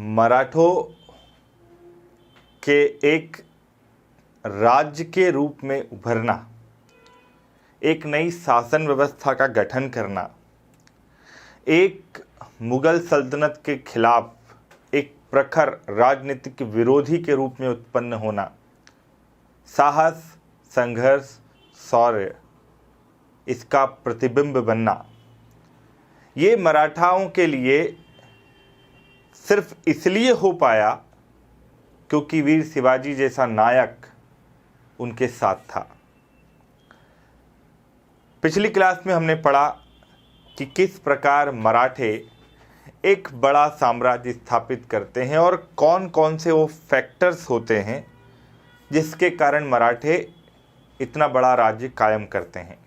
मराठों के एक राज्य के रूप में उभरना, एक नई शासन व्यवस्था का गठन करना, एक मुगल सल्तनत के खिलाफ एक प्रखर राजनीतिक विरोधी के रूप में उत्पन्न होना, साहस, संघर्ष, शौर्य, इसका प्रतिबिंब बनना, ये मराठाओं के लिए सिर्फ इसलिए हो पाया क्योंकि वीर शिवाजी जैसा नायक उनके साथ था। पिछली क्लास में हमने पढ़ा कि किस प्रकार मराठे एक बड़ा साम्राज्य स्थापित करते हैं और कौन कौन से वो फैक्टर्स होते हैं जिसके कारण मराठे इतना बड़ा राज्य कायम करते हैं।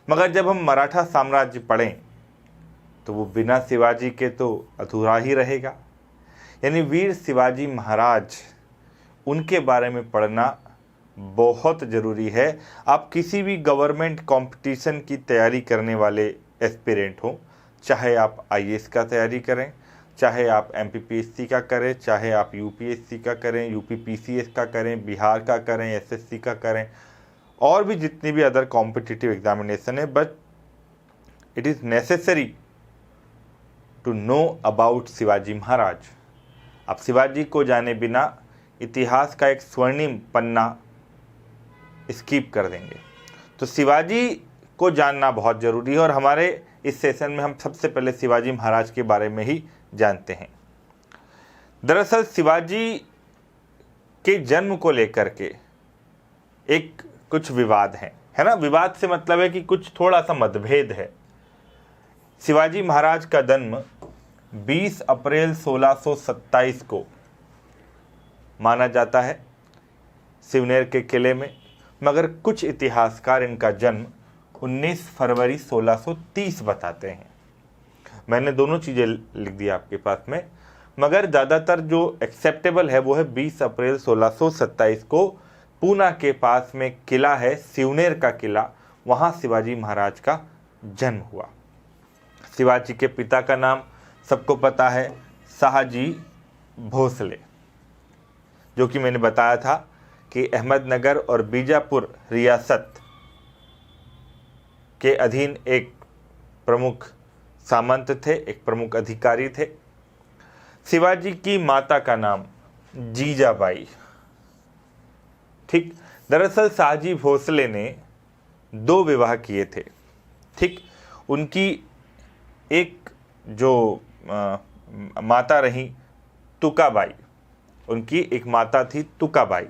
मगर जब हम मराठा साम्राज्य पढ़ें तो वो बिना शिवाजी के तो अधूरा ही रहेगा। यानी वीर शिवाजी महाराज, उनके बारे में पढ़ना बहुत ज़रूरी है। आप किसी भी गवर्नमेंट कंपटीशन की तैयारी करने वाले एस्पिरेंट हो, चाहे आप आईएएस का तैयारी करें, चाहे आप एमपीपीएससी का करें, चाहे आप यूपीएससी का करें, यूपीपीसीएस का करें, बिहार का करें, एसएससी का करें, और भी जितनी भी अदर कॉम्पिटिटिव एग्जामिनेशन है, but it is necessary to know about Shivaji Maharaj. आप शिवाजी को जाने बिना इतिहास का एक स्वर्णिम पन्ना स्किप कर देंगे। तो शिवाजी को जानना बहुत ज़रूरी है और हमारे इस सेशन में हम सबसे पहले शिवाजी महाराज के बारे में ही जानते हैं। दरअसल शिवाजी के जन्म को लेकर के एक कुछ विवाद है ना। विवाद से मतलब है कि कुछ थोड़ा सा मतभेद है। शिवाजी महाराज का जन्म 20 अप्रैल 1627 को माना जाता है सिवनेर के किले में, मगर कुछ इतिहासकार इनका जन्म 19 फरवरी 1630 बताते हैं। मैंने दोनों चीज़ें लिख दी आपके पास में, मगर ज़्यादातर जो एक्सेप्टेबल है वो है 20 अप्रैल 1627 को पूना के पास में किला है, सिवनेर का किला, वहाँ शिवाजी महाराज का जन्म हुआ। शिवाजी के पिता का नाम सबको पता है, शाहजी भोसले, जो कि मैंने बताया था कि अहमदनगर और बीजापुर रियासत के अधीन एक प्रमुख सामंत थे, एक प्रमुख अधिकारी थे। शिवाजी की माता का नाम जीजाबाई। ठीक, दरअसल शाहजी भोसले ने 2 विवाह किए थे। ठीक, उनकी एक जो माता रही तुकाबाई, उनकी एक माता थी तुकाबाई।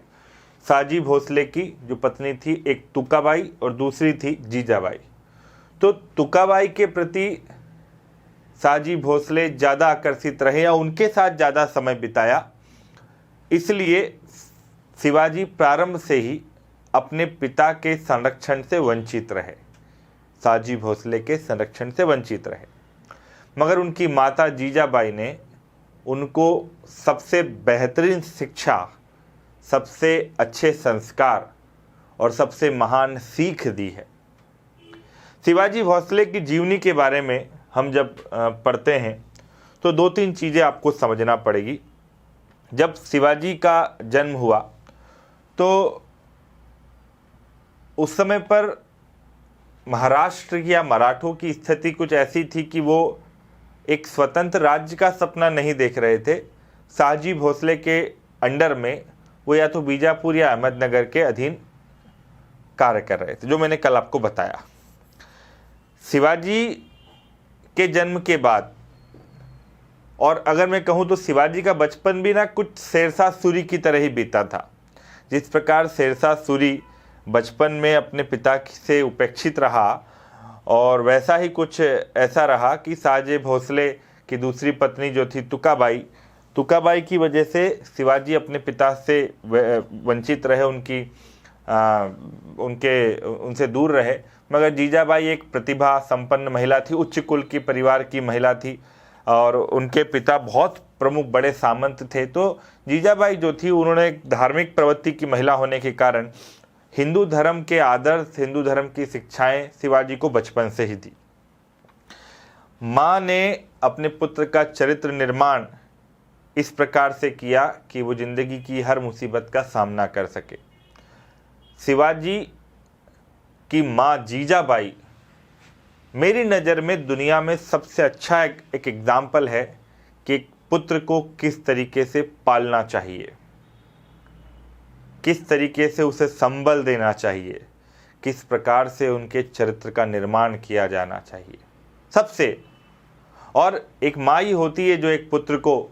शाहजी भोसले की जो पत्नी थी एक तुकाबाई और दूसरी थी जीजाबाई। तो तुकाबाई के प्रति शाहजी भोसले ज़्यादा आकर्षित रहे या उनके साथ ज़्यादा समय बिताया, इसलिए शिवाजी प्रारंभ से ही अपने पिता के संरक्षण से वंचित रहे, शाहजी भोसले के संरक्षण से वंचित रहे। मगर उनकी माता जीजाबाई ने उनको सबसे बेहतरीन शिक्षा, सबसे अच्छे संस्कार और सबसे महान सीख दी है। शिवाजी भोसले की जीवनी के बारे में हम जब पढ़ते हैं तो 2-3 चीज़ें आपको समझना पड़ेगी। जब शिवाजी का जन्म हुआ तो उस समय पर महाराष्ट्र या मराठों की स्थिति कुछ ऐसी थी कि वो एक स्वतंत्र राज्य का सपना नहीं देख रहे थे। शाहजी भोसले के अंडर में वो या तो बीजापुर या अहमदनगर के अधीन कार्य कर रहे थे, जो मैंने कल आपको बताया। शिवाजी के जन्म के बाद, और अगर मैं कहूँ तो शिवाजी का बचपन भी ना कुछ शेरशाह सूरी की तरह ही बीता था। जिस प्रकार शेरशाह सूरी बचपन में अपने पिता से उपेक्षित रहा, और वैसा ही कुछ ऐसा रहा कि शाहजी भोसले की दूसरी पत्नी जो थी तुकाबाई की वजह से शिवाजी अपने पिता से वंचित रहे, उनसे दूर रहे। मगर जीजाबाई एक प्रतिभा संपन्न महिला थी, उच्च कुल की परिवार की महिला थी, और उनके पिता बहुत प्रमुख बड़े सामंत थे। तो जीजाबाई जो थी, उन्होंने एक धार्मिक प्रवृत्ति की महिला होने के कारण हिंदू धर्म के आदर्श, हिंदू धर्म की शिक्षाएं शिवाजी को बचपन से ही दी। माँ ने अपने पुत्र का चरित्र निर्माण इस प्रकार से किया कि वो जिंदगी की हर मुसीबत का सामना कर सके। शिवाजी की माँ जीजाबाई मेरी नज़र में दुनिया में सबसे अच्छा एक एग्जाम्पल है कि एक पुत्र को किस तरीके से पालना चाहिए, किस तरीके से उसे संबल देना चाहिए, किस प्रकार से उनके चरित्र का निर्माण किया जाना चाहिए सबसे। और एक माँ ही होती है जो एक पुत्र को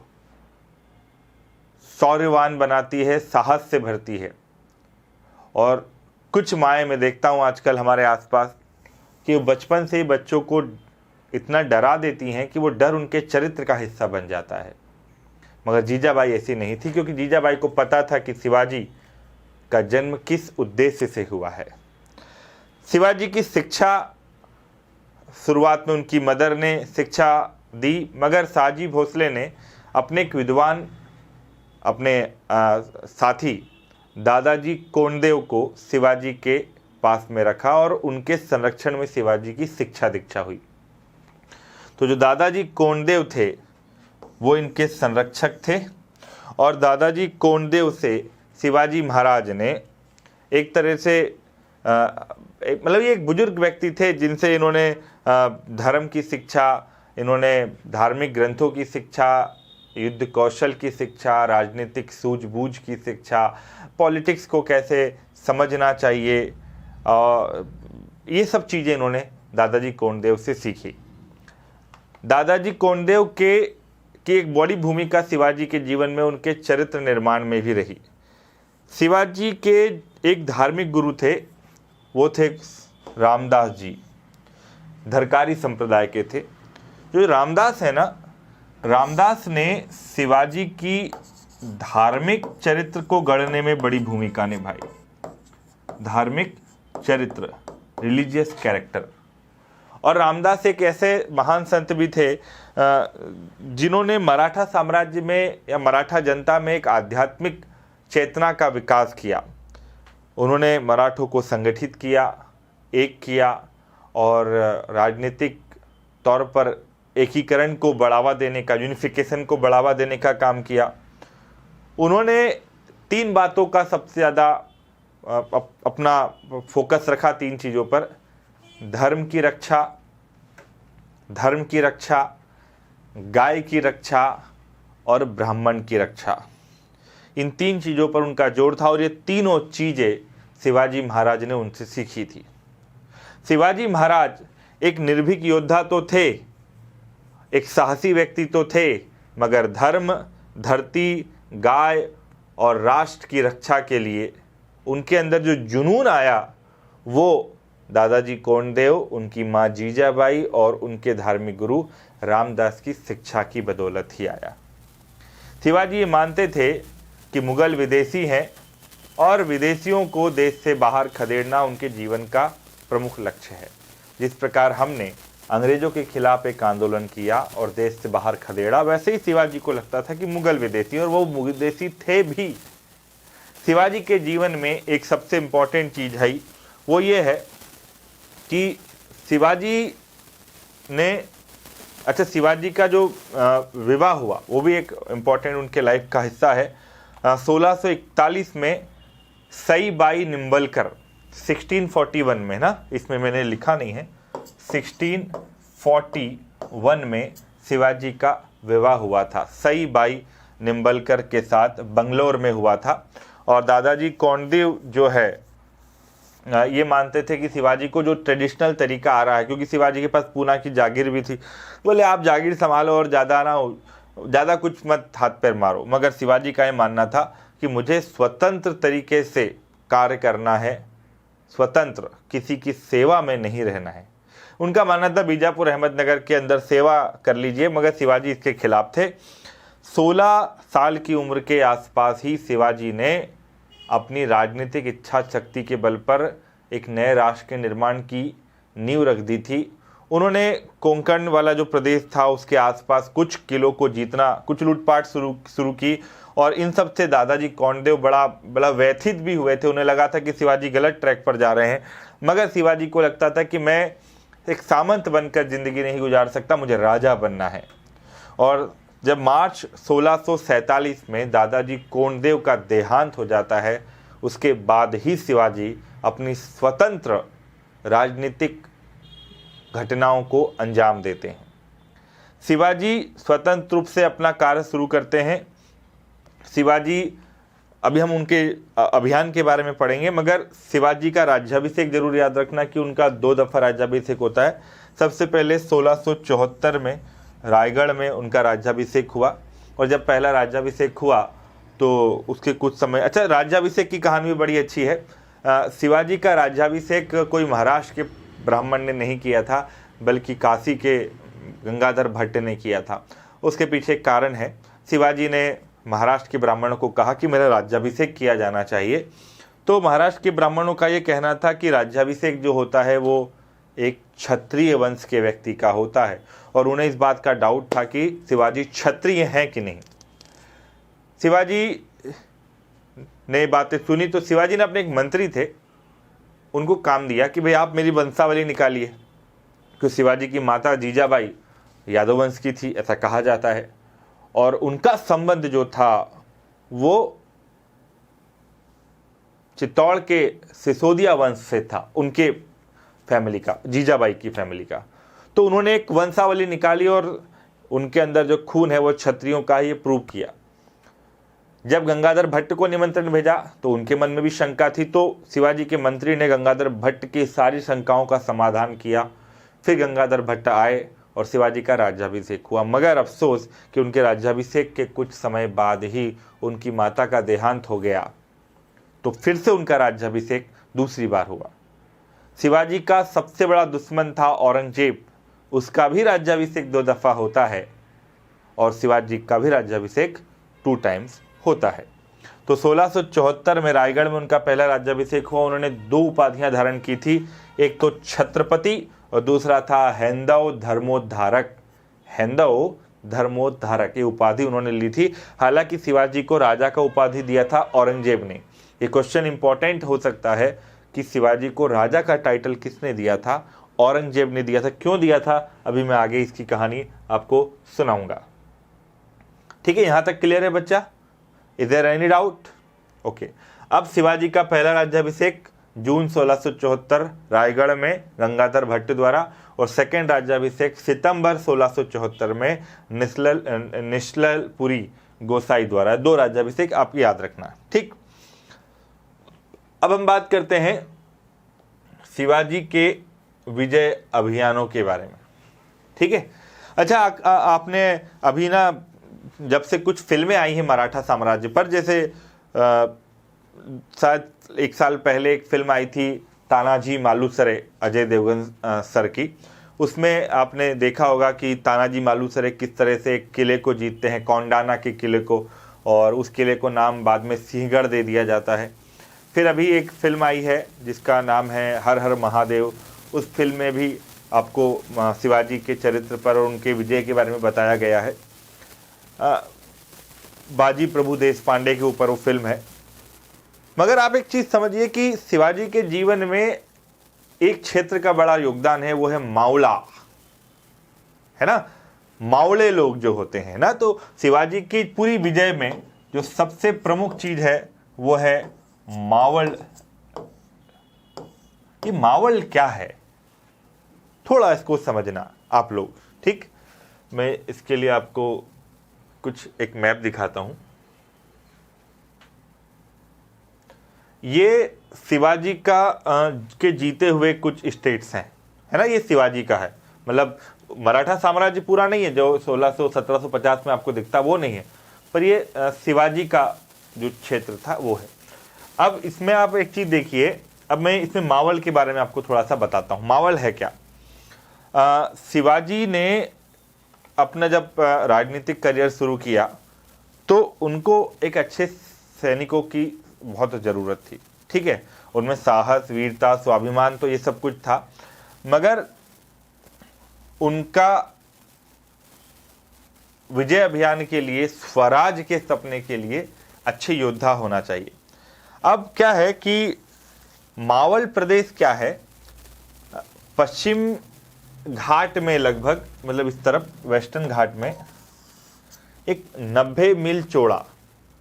शौर्यवान बनाती है, साहस से भरती है। और कुछ माएँ मैं देखता हूँ आजकल हमारे आसपास कि वो बचपन से ही बच्चों को इतना डरा देती हैं कि वो डर उनके चरित्र का हिस्सा बन जाता है। मगर जीजाबाई ऐसी नहीं थी, क्योंकि जीजाबाई को पता था कि शिवाजी का जन्म किस उद्देश्य से हुआ है। शिवाजी की शिक्षा शुरुआत में उनकी मदर ने शिक्षा दी, मगर साजी भोसले ने अपने एक विद्वान अपने साथी दादाजी कोंडदेव को शिवाजी के पास में रखा और उनके संरक्षण में शिवाजी की शिक्षा दीक्षा हुई। तो जो दादाजी कोंडदेव थे वो इनके संरक्षक थे और दादाजी कोंडदेव से शिवाजी महाराज ने एक तरह से मतलब ये एक बुजुर्ग व्यक्ति थे जिनसे इन्होंने धर्म की शिक्षा, इन्होंने धार्मिक ग्रंथों की शिक्षा, युद्ध कौशल की शिक्षा, राजनीतिक सूझबूझ की शिक्षा, पॉलिटिक्स को कैसे समझना चाहिए, ये सब चीज़ें इन्होंने दादाजी कोंडदेव से सीखी। दादाजी कोंडदेव की एक बड़ी भूमिका शिवाजी के जीवन में उनके चरित्र निर्माण में भी रही। शिवाजी के एक धार्मिक गुरु थे, वो थे रामदास जी, धरकारी संप्रदाय के थे। जो रामदास है ना, रामदास ने शिवाजी की धार्मिक चरित्र को गढ़ने में बड़ी भूमिका निभाई। धार्मिक चरित्र, रिलीजियस कैरेक्टर। और रामदास एक ऐसे महान संत भी थे जिन्होंने मराठा साम्राज्य में या मराठा जनता में एक आध्यात्मिक चेतना का विकास किया। उन्होंने मराठों को संगठित किया, एक किया और राजनीतिक तौर पर एकीकरण को बढ़ावा देने का, यूनिफिकेशन को बढ़ावा देने का काम किया। उन्होंने 3 बातों का सबसे ज़्यादा अपना फोकस रखा, 3 चीज़ों पर: धर्म की रक्षा, गाय की रक्षा और ब्राह्मण की रक्षा। इन 3 चीज़ों पर उनका जोर था और ये तीनों चीज़ें शिवाजी महाराज ने उनसे सीखी थी। शिवाजी महाराज एक निर्भीक योद्धा तो थे, एक साहसी व्यक्ति तो थे, मगर धर्म, धरती, गाय और राष्ट्र की रक्षा के लिए उनके अंदर जो जुनून आया वो दादाजी कोंडदेव, उनकी माँ जीजाबाई और उनके धार्मिक गुरु रामदास की शिक्षा की बदौलत ही आया। शिवाजी ये मानते थे कि मुगल विदेशी हैं और विदेशियों को देश से बाहर खदेड़ना उनके जीवन का प्रमुख लक्ष्य है। जिस प्रकार हमने अंग्रेज़ों के खिलाफ एक आंदोलन किया और देश से बाहर खदेड़ा, वैसे ही शिवाजी को लगता था कि मुगल विदेशी, और वो विदेशी थे भी। शिवाजी के जीवन में एक सबसे इम्पॉर्टेंट चीज़ है वो ये है कि शिवाजी का जो विवाह हुआ वो भी एक इम्पॉर्टेंट उनके लाइफ का हिस्सा है। 1641 में सईबाई निम्बलकर, 1641 में ना, इसमें मैंने लिखा नहीं है, 1641 में शिवाजी का विवाह हुआ था। सईबाई निम्बलकर के साथ बंगलोर में हुआ था। और दादाजी कोंडदेव जो है ये मानते थे कि शिवाजी को जो ट्रेडिशनल तरीका आ रहा है, क्योंकि शिवाजी के पास पूना की जागीर भी थी, बोले आप जागीर संभालो और ज़्यादा कुछ मत हाथ पैर मारो। मगर शिवाजी का ये मानना था कि मुझे स्वतंत्र तरीके से कार्य करना है, स्वतंत्र, किसी की सेवा में नहीं रहना है। उनका मानना था बीजापुर अहमदनगर के अंदर सेवा कर लीजिए, मगर शिवाजी इसके खिलाफ थे। 16 साल की उम्र के आसपास ही शिवाजी ने अपनी राजनीतिक इच्छा शक्ति के बल पर एक नए राष्ट्र के निर्माण की नींव रख दी थी। उन्होंने कोंकण वाला जो प्रदेश था उसके आसपास कुछ किलों को जीतना, कुछ लूटपाट शुरू की और इन सब से दादाजी कोंडदेव बड़ा व्यथित भी हुए थे। उन्हें लगा था कि शिवाजी गलत ट्रैक पर जा रहे हैं, मगर शिवाजी को लगता था कि मैं एक सामंत बनकर ज़िंदगी नहीं गुजार सकता, मुझे राजा बनना है। और जब मार्च 1647 में दादाजी कोंडदेव का देहांत हो जाता है, उसके बाद ही शिवाजी अपनी स्वतंत्र राजनीतिक घटनाओं को अंजाम देते हैं। शिवाजी स्वतंत्र रूप से अपना कार्य शुरू करते हैं। शिवाजी, अभी हम उनके अभियान के बारे में पढ़ेंगे, मगर शिवाजी का राज्याभिषेक जरूर याद रखना कि उनका 2 दफ़ा राज्याभिषेक होता है। सबसे पहले 1674 में रायगढ़ में उनका राज्याभिषेक हुआ, और जब पहला राज्याभिषेक हुआ तो उसके कुछ समय, अच्छा, राज्याभिषेक की कहानी भी बड़ी अच्छी है। शिवाजी का राज्याभिषेक कोई महाराष्ट्र के ब्राह्मण ने नहीं किया था, बल्कि काशी के गंगाधर भट्ट ने किया था। उसके पीछे एक कारण है। शिवाजी ने महाराष्ट्र के ब्राह्मणों को कहा कि मेरा राज्याभिषेक किया जाना चाहिए। तो महाराष्ट्र के ब्राह्मणों का ये कहना था कि राज्याभिषेक जो होता है वो एक क्षत्रिय वंश के व्यक्ति का होता है, और उन्हें इस बात का डाउट था कि शिवाजी क्षत्रिय हैं कि नहीं। शिवाजी ने बातें सुनी तो शिवाजी ने अपने एक मंत्री थे, उनको काम दिया कि भाई आप मेरी वंशावली निकालिए, क्योंकि शिवाजी की माता जीजाबाई यादव वंश की थी, ऐसा कहा जाता है, और उनका संबंध जो था वो चित्तौड़ के सिसोदिया वंश से था, उनके फैमिली का, जीजाबाई की फैमिली का। तो उन्होंने एक वंशावली निकाली और उनके अंदर जो खून है वो क्षत्रियों का ही प्रूव किया। जब गंगाधर भट्ट को निमंत्रण भेजा तो उनके मन में भी शंका थी, तो शिवाजी के मंत्री ने गंगाधर भट्ट की सारी शंकाओं का समाधान किया। फिर गंगाधर भट्ट आए और शिवाजी का राज्याभिषेक हुआ, मगर अफसोस कि उनके राज्याभिषेक के कुछ समय बाद ही उनकी माता का देहांत हो गया, तो फिर से उनका राज्याभिषेक दूसरी बार हुआ। शिवाजी का सबसे बड़ा दुश्मन था औरंगजेब, उसका भी राज्याभिषेक 2 दफ़ा होता है, और शिवाजी का भी राज्याभिषेक 2 टाइम्स होता है। तो 1674 में रायगढ़ में उनका पहला राज्याभिषेक हुआ। उन्होंने 2 उपाधियां धारण की थी, एक तो छत्रपति और दूसरा था हैंदव धर्मोद्धारक। हैंदव धर्मोद्धारक ये उपाधि उन्होंने ली थी। हालांकि शिवाजी को राजा का उपाधि दिया था औरंगजेब ने। ये क्वेश्चन इंपॉर्टेंट हो सकता है कि शिवाजी को राजा का टाइटल किसने दिया था? औरंगजेब ने दिया था। क्यों दिया था, अभी मैं आगे इसकी कहानी आपको सुनाऊंगा। ठीक है, यहां तक क्लियर है बच्चा? Is there any doubt? Okay. अब शिवाजी का पहला राज्याभिषेक जून 1674 रायगढ़ में गंगाधर भट्ट द्वारा, और सेकेंड राज्याभिषेक सितंबर 1674 में निश्लपुरी गोसाई द्वारा। 2 राज्याभिषेक आपको याद रखना। ठीक, अब हम बात करते हैं शिवाजी के विजय अभियानों के बारे में। ठीक है, अच्छा, आपने अभी ना जब से कुछ फिल्में आई हैं मराठा साम्राज्य पर, जैसे शायद 1 साल पहले एक फिल्म आई थी तानाजी मालुसरे, अजय देवगन सर की। उसमें आपने देखा होगा कि तानाजी मालुसरे किस तरह से एक किले को जीतते हैं, कोंडाना के किले को, और उस किले को नाम बाद में सिंहगढ़ दे दिया जाता है। फिर अभी एक फिल्म आई है जिसका नाम है हर हर महादेव। उस फिल्म में भी आपको शिवाजी के चरित्र पर और उनके विजय के बारे में बताया गया है। बाजी प्रभु देशपांडे के ऊपर वो फिल्म है। मगर आप एक चीज़ समझिए कि शिवाजी के जीवन में एक क्षेत्र का बड़ा योगदान है, वो है मावला, है ना। मावले लोग जो होते हैं ना, तो शिवाजी की पूरी विजय में जो सबसे प्रमुख चीज है वो है मावल। ये मावल क्या है, थोड़ा इसको समझना आप लोग। ठीक, मैं इसके लिए आपको कुछ एक मैप दिखाता हूं। ये शिवाजी का के जीते हुए कुछ स्टेट्स हैं, है ना। ये शिवाजी का है, मतलब मराठा साम्राज्य पूरा नहीं है जो 1600-1750 में आपको दिखता, वो नहीं है, पर ये शिवाजी का जो क्षेत्र था वो है। अब इसमें आप एक चीज देखिए, अब मैं इसमें मावल के बारे में आपको थोड़ा सा बताता हूँ। मावल है क्या? शिवाजी ने अपना जब राजनीतिक करियर शुरू किया तो उनको एक अच्छे सैनिकों की बहुत ज़रूरत थी। ठीक है, उनमें साहस, वीरता, स्वाभिमान तो ये सब कुछ था, मगर उनका विजय अभियान के लिए, स्वराज के सपने के लिए अच्छे योद्धा होना चाहिए। अब क्या है कि मावल प्रदेश क्या है, पश्चिम घाट में लगभग, मतलब इस तरफ वेस्टर्न घाट में एक 90 मील चौड़ा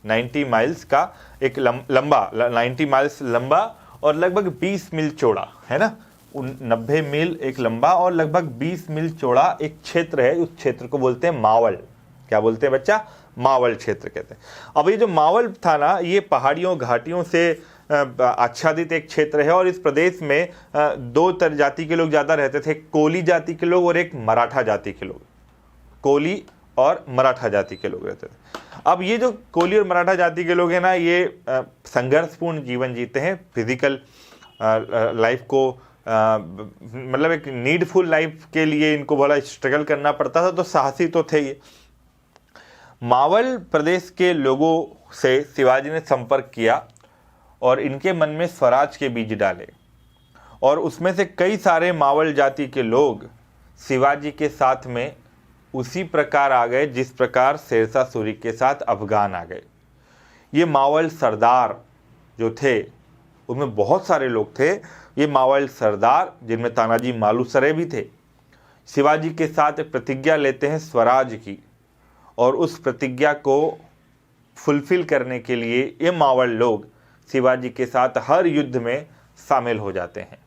90 माइल्स का एक लंबा 90 माइल्स लंबा और लगभग 20 मील चौड़ा, है ना, 90 मील एक लंबा और लगभग 20 मील चौड़ा एक क्षेत्र है। उस क्षेत्र को बोलते हैं मावल। क्या बोलते हैं बच्चा? मावल क्षेत्र कहते हैं। अब ये जो मावल था ना, ये पहाड़ियों घाटियों से आच्छादित एक क्षेत्र है और इस प्रदेश में दो जाति के लोग ज़्यादा रहते थे, कोली जाति के लोग और एक मराठा जाति के लोग। कोली और मराठा जाति के लोग रहते थे। अब ये जो कोली और मराठा जाति के लोग हैं ना, ये संघर्षपूर्ण जीवन जीते हैं। फिजिकल लाइफ को मतलब एक नीडफुल लाइफ के लिए इनको बड़ा स्ट्रगल करना पड़ता था, तो साहसी तो थे ये। मावल प्रदेश के लोगों से शिवाजी ने संपर्क किया और इनके मन में स्वराज के बीज डाले और उसमें से कई सारे मावल जाति के लोग शिवाजी के साथ में उसी प्रकार आ गए जिस प्रकार शेरशाह सूरी के साथ अफगान आ गए। ये मावल सरदार जो थे, उनमें बहुत सारे लोग थे। ये मावल सरदार, जिनमें तानाजी मालुसरे भी थे, शिवाजी के साथ प्रतिज्ञा लेते हैं स्वराज की और उस प्रतिज्ञा को फुलफिल करने के लिए ये मावल लोग शिवाजी के साथ हर युद्ध में शामिल हो जाते हैं।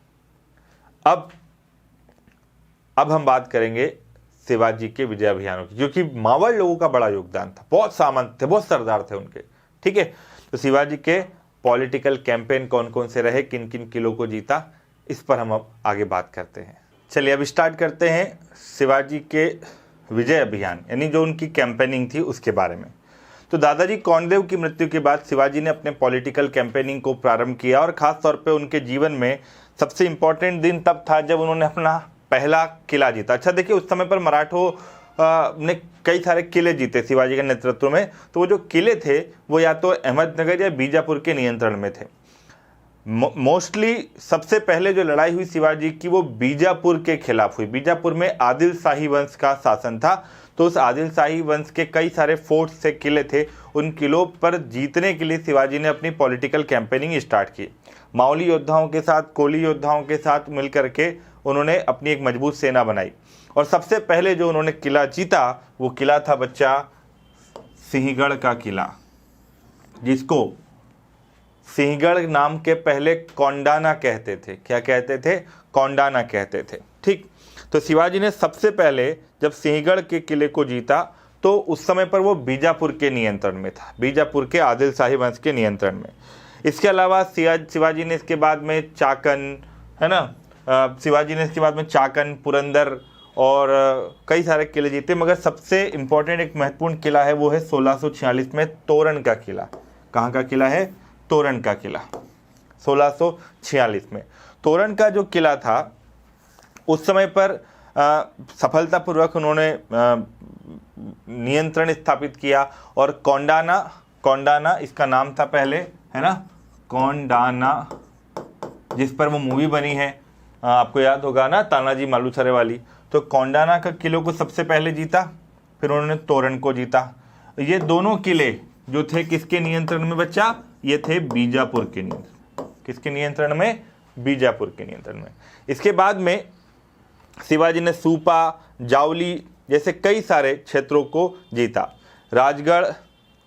अब हम बात करेंगे शिवाजी के विजय अभियानों की, क्योंकि मावल लोगों का बड़ा योगदान था। बहुत सामंत थे, बहुत सरदार थे उनके, ठीक है। तो शिवाजी के पॉलिटिकल कैंपेन कौन कौन से रहे, किन किन किलों को जीता, इस पर हम अब आगे बात करते हैं। चलिए अब स्टार्ट करते हैं शिवाजी के विजय अभियान, यानी जो उनकी कैंपेनिंग थी उसके बारे में। तो दादाजी कौंडदेव की मृत्यु के बाद शिवाजी ने अपने पॉलिटिकल कैंपेनिंग को प्रारंभ किया और ख़ास तौर पे उनके जीवन में सबसे इम्पोर्टेंट दिन तब था जब उन्होंने अपना पहला किला जीता। अच्छा देखिए, उस समय पर मराठों ने कई सारे किले जीते शिवाजी के नेतृत्व में। तो वो जो किले थे वो या तो अहमदनगर या बीजापुर के नियंत्रण में थे। मोस्टली सबसे पहले जो लड़ाई हुई शिवाजी की वो बीजापुर के खिलाफ हुई। बीजापुर में आदिल शाही वंश का शासन था, तो उस आदिल शाही वंश के कई सारे फोर्ट से किले थे। उन किलों पर जीतने के लिए शिवाजी ने अपनी पॉलिटिकल कैंपेनिंग स्टार्ट की। मावली योद्धाओं के साथ, कोली योद्धाओं के साथ मिलकर के उन्होंने अपनी एक मजबूत सेना बनाई और सबसे पहले जो उन्होंने किला जीता वो किला था बच्चा सिंहगढ़ का किला, जिसको सिंहगढ़ नाम के पहले कोंडाना कहते थे। क्या कहते थे? कोंडाना कहते थे, ठीक। तो शिवाजी ने सबसे पहले जब सिंहगढ़ के किले को जीता तो उस समय पर वो बीजापुर के नियंत्रण में था, बीजापुर के आदिल शाही वंश के नियंत्रण में। इसके अलावा शिवाजी ने इसके बाद में चाकन, है ना, शिवाजी ने इसके बाद में चाकन, पुरंदर और कई सारे किले जीते, मगर सबसे इम्पोर्टेंट एक महत्वपूर्ण किला है वो है 1646 में तोरण का किला। कहाँ का किला है? तोरण का किला। 1646 में तोरण का जो किला था उस समय पर सफलतापूर्वक उन्होंने नियंत्रण स्थापित किया और कोंडाना इसका नाम था पहले, है ना, कोंडाना, जिस पर वो मूवी बनी है, आपको याद होगा ना, तानाजी मालुसरे वाली। तो कोंडाना का किले को सबसे पहले जीता, फिर उन्होंने तोरण को जीता। ये दोनों किले जो थे किसके नियंत्रण में बच्चा? ये थे बीजापुर के नियंत्रण। किसके नियंत्रण में? बीजापुर के नियंत्रण में। इसके बाद में शिवाजी ने सूपा, जावली जैसे कई सारे क्षेत्रों को जीता। राजगढ़,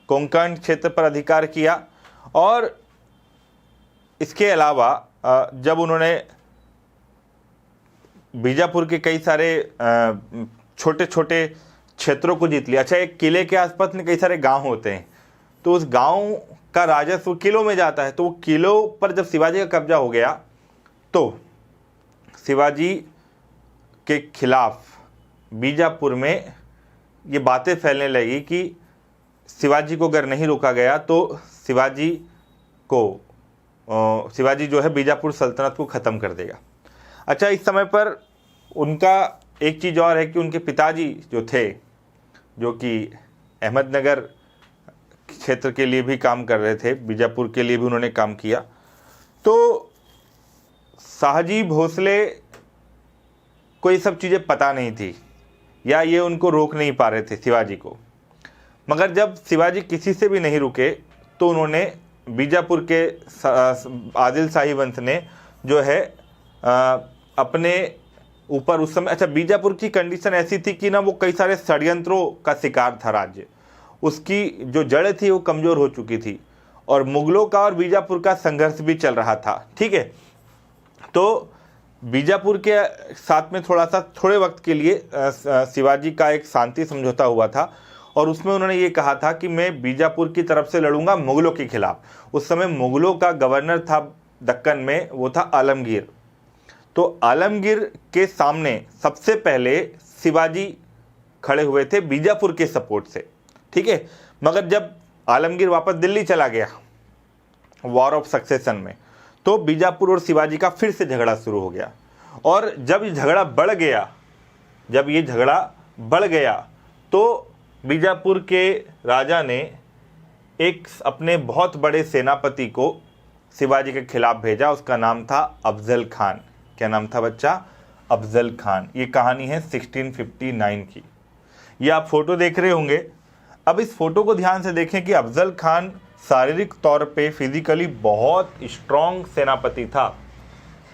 कोंकण क्षेत्र पर अधिकार किया और इसके अलावा जब उन्होंने बीजापुर के कई सारे छोटे छोटे क्षेत्रों को जीत लिया। अच्छा, एक किले के आसपास में कई सारे गांव होते हैं, तो उस गांव का राजस्व किलों में जाता है। तो वो किलों पर जब शिवाजी का कब्जा हो गया तो शिवाजी के खिलाफ बीजापुर में ये बातें फैलने लगी कि शिवाजी को अगर नहीं रोका गया तो शिवाजी जो है बीजापुर सल्तनत को ख़त्म कर देगा। अच्छा, इस समय पर उनका एक चीज़ और है कि उनके पिताजी जो थे, जो कि अहमदनगर क्षेत्र के लिए भी काम कर रहे थे, बीजापुर के लिए भी उन्होंने काम किया, तो शाहजी भोसले को ये सब चीज़ें पता नहीं थी या ये उनको रोक नहीं पा रहे थे शिवाजी को। मगर जब शिवाजी किसी से भी नहीं रुके तो उन्होंने बीजापुर के आदिल शाही वंश ने जो है अपने ऊपर उस समय, अच्छा बीजापुर की कंडीशन ऐसी थी कि ना वो कई सारे षड्यंत्रों का शिकार था राज्य, उसकी जो जड़ थी वो कमज़ोर हो चुकी थी और मुगलों का और बीजापुर का संघर्ष भी चल रहा था। ठीक है, तो बीजापुर के साथ में थोड़े वक्त के लिए शिवाजी का एक शांति समझौता हुआ था और उसमें उन्होंने ये कहा था कि मैं बीजापुर की तरफ से लड़ूंगा मुगलों के खिलाफ। उस समय मुगलों का गवर्नर था दक्कन में, वो था आलमगीर। तो आलमगीर के सामने सबसे पहले शिवाजी खड़े हुए थे बीजापुर के सपोर्ट से। ठीक है, मगर जब आलमगीर वापस दिल्ली चला गया वॉर ऑफ सक्सेशन में, तो बीजापुर और शिवाजी का फिर से झगड़ा शुरू हो गया। और जब ये झगड़ा बढ़ गया तो बीजापुर के राजा ने एक अपने बहुत बड़े सेनापति को शिवाजी के खिलाफ भेजा। उसका नाम था अफजल खान। क्या नाम था बच्चा? अफजल खान। ये कहानी है 1659 की। ये आप फोटो देख रहे होंगे। अब इस फोटो को ध्यान से देखें कि अफजल खान शारीरिक तौर पे फिजिकली बहुत स्ट्रॉन्ग सेनापति था,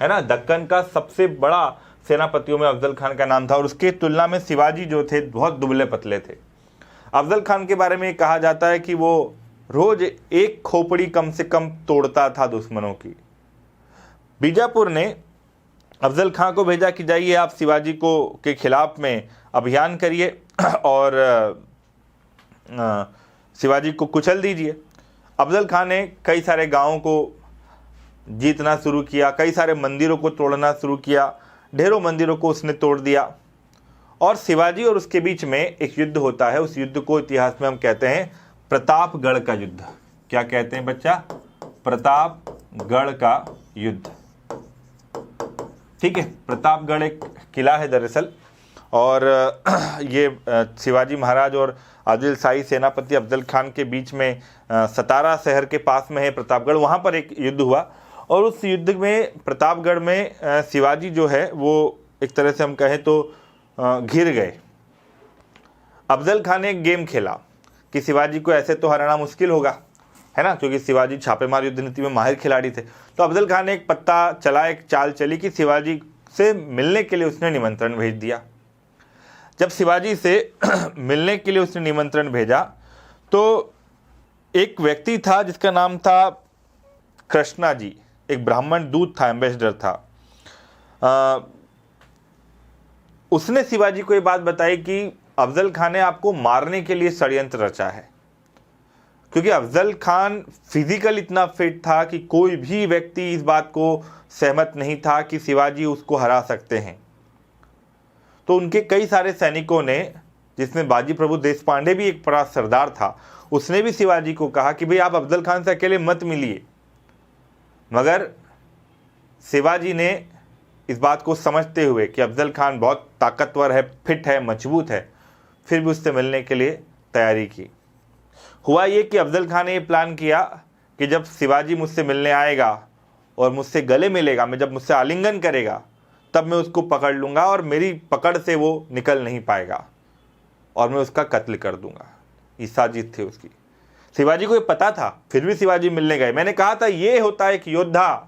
है ना। दक्कन का सबसे बड़ा सेनापतियों में अफजल खान का नाम था और उसके तुलना में शिवाजी जो थे बहुत दुबले पतले थे। अफजल खान के बारे में कहा जाता है कि वो रोज एक खोपड़ी कम से कम तोड़ता था दुश्मनों की। बीजापुर ने अफजल खान को भेजा कि जाइए आप शिवाजी को के खिलाफ में अभियान करिए और शिवाजी को कुचल दीजिए। अफजल खान ने कई सारे गांवों को जीतना शुरू किया, कई सारे मंदिरों को तोड़ना शुरू किया, ढेरों मंदिरों को उसने तोड़ दिया और शिवाजी और उसके बीच में एक युद्ध होता है। उस युद्ध को इतिहास में हम कहते हैं प्रतापगढ़ का युद्ध। क्या कहते हैं बच्चा? प्रतापगढ़ का युद्ध। ठीक है, प्रतापगढ़ एक किला है दरअसल और ये शिवाजी महाराज और आदिल शाही सेनापति अफजल खान के बीच में सतारा शहर के पास में है प्रतापगढ़। वहाँ पर एक युद्ध हुआ और उस युद्ध में प्रतापगढ़ में शिवाजी जो है वो एक तरह से हम कहें तो घिर गए। अफजल खान ने एक गेम खेला कि शिवाजी को ऐसे तो हराना मुश्किल होगा, है ना, क्योंकि शिवाजी छापेमार युद्ध नीति में माहिर खिलाड़ी थे। तो अफजल खान ने एक पत्ता चला, एक चाल चली कि शिवाजी से मिलने के लिए उसने निमंत्रण भेज दिया। जब शिवाजी से मिलने के लिए उसने निमंत्रण भेजा तो एक व्यक्ति था जिसका नाम था कृष्णा जी, एक ब्राह्मण दूत था, एम्बेसडर था। उसने शिवाजी को ये बात बताई कि अफजल खान ने आपको मारने के लिए षड्यंत्र रचा है, क्योंकि अफजल खान फिजिकल इतना फिट था कि कोई भी व्यक्ति इस बात को सहमत नहीं था कि शिवाजी उसको हरा सकते हैं। तो उनके कई सारे सैनिकों ने, जिसमें बाजी प्रभु देशपांडे भी एक बड़ा सरदार था, उसने भी शिवाजी को कहा कि भाई आप अफजल खान से अकेले मत मिलिए। मगर शिवाजी ने इस बात को समझते हुए कि अफजल खान बहुत ताकतवर है, फिट है, मजबूत है, फिर भी उससे मिलने के लिए तैयारी की। हुआ ये कि अफजल खान ने ये प्लान किया कि जब शिवाजी मुझसे मिलने आएगा और मुझसे गले मिलेगा, मैं जब मुझसे आलिंगन करेगा तब मैं उसको पकड़ लूँगा और मेरी पकड़ से वो निकल नहीं पाएगा और मैं उसका कत्ल कर दूंगा। ये साजिश थी उसकी। शिवाजी को ये पता था, फिर भी शिवाजी मिलने गए। मैंने कहा था ये होता है कि योद्धा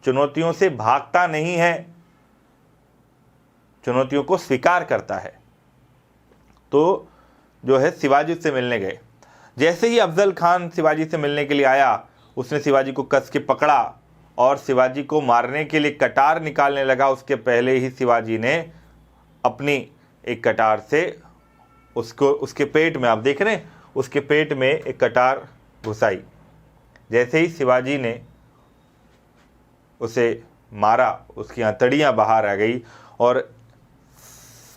चुनौतियों से भागता नहीं है, चुनौतियों को स्वीकार करता है। तो जो है शिवाजी से मिलने गए। जैसे ही अफजल खान शिवाजी से मिलने के लिए आया, उसने शिवाजी को कस के पकड़ा और शिवाजी को मारने के लिए कटार निकालने लगा। उसके पहले ही शिवाजी ने अपनी एक कटार से उसके पेट में, आप देख रहे हैं, उसके पेट में एक कटार घुसाई। जैसे ही शिवाजी ने उसे मारा, उसकी हथेलियां बाहर आ गई और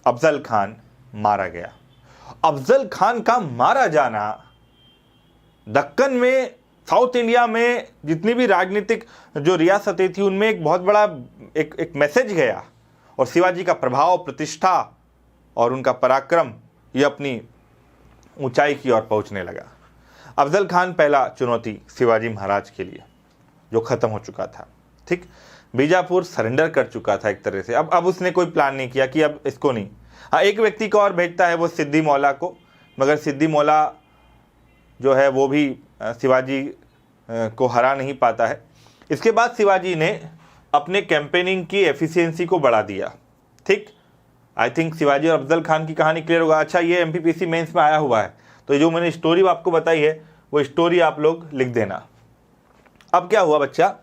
अफजल खान मारा गया। अफजल खान का मारा जाना दक्कन में, साउथ इंडिया में जितनी भी राजनीतिक जो रियासतें थी उनमें एक बहुत बड़ा एक मैसेज गया और शिवाजी का प्रभाव, प्रतिष्ठा और उनका पराक्रम ये अपनी ऊंचाई की ओर पहुंचने लगा। अफजल खान पहला चुनौती शिवाजी महाराज के लिए, जो ख़त्म हो चुका था। ठीक, बीजापुर सरेंडर कर चुका था एक तरह से। अब उसने कोई प्लान नहीं किया कि अब इसको नहीं। हाँ, एक व्यक्ति को और भेजता है, वो सिद्दी मौला को, मगर सिद्दी मौला जो है वो भी शिवाजी को हरा नहीं पाता है। इसके बाद शिवाजी ने अपने कैंपेनिंग की एफिशिएंसी को बढ़ा दिया। ठीक, आई थिंक शिवाजी और अफजल खान की कहानी क्लियर होगा। अच्छा, ये एमपीपीसी मेंस में आया हुआ है, तो जो मैंने स्टोरी आपको बताई है वो स्टोरी आप लोग लिख देना। अब क्या हुआ बच्चा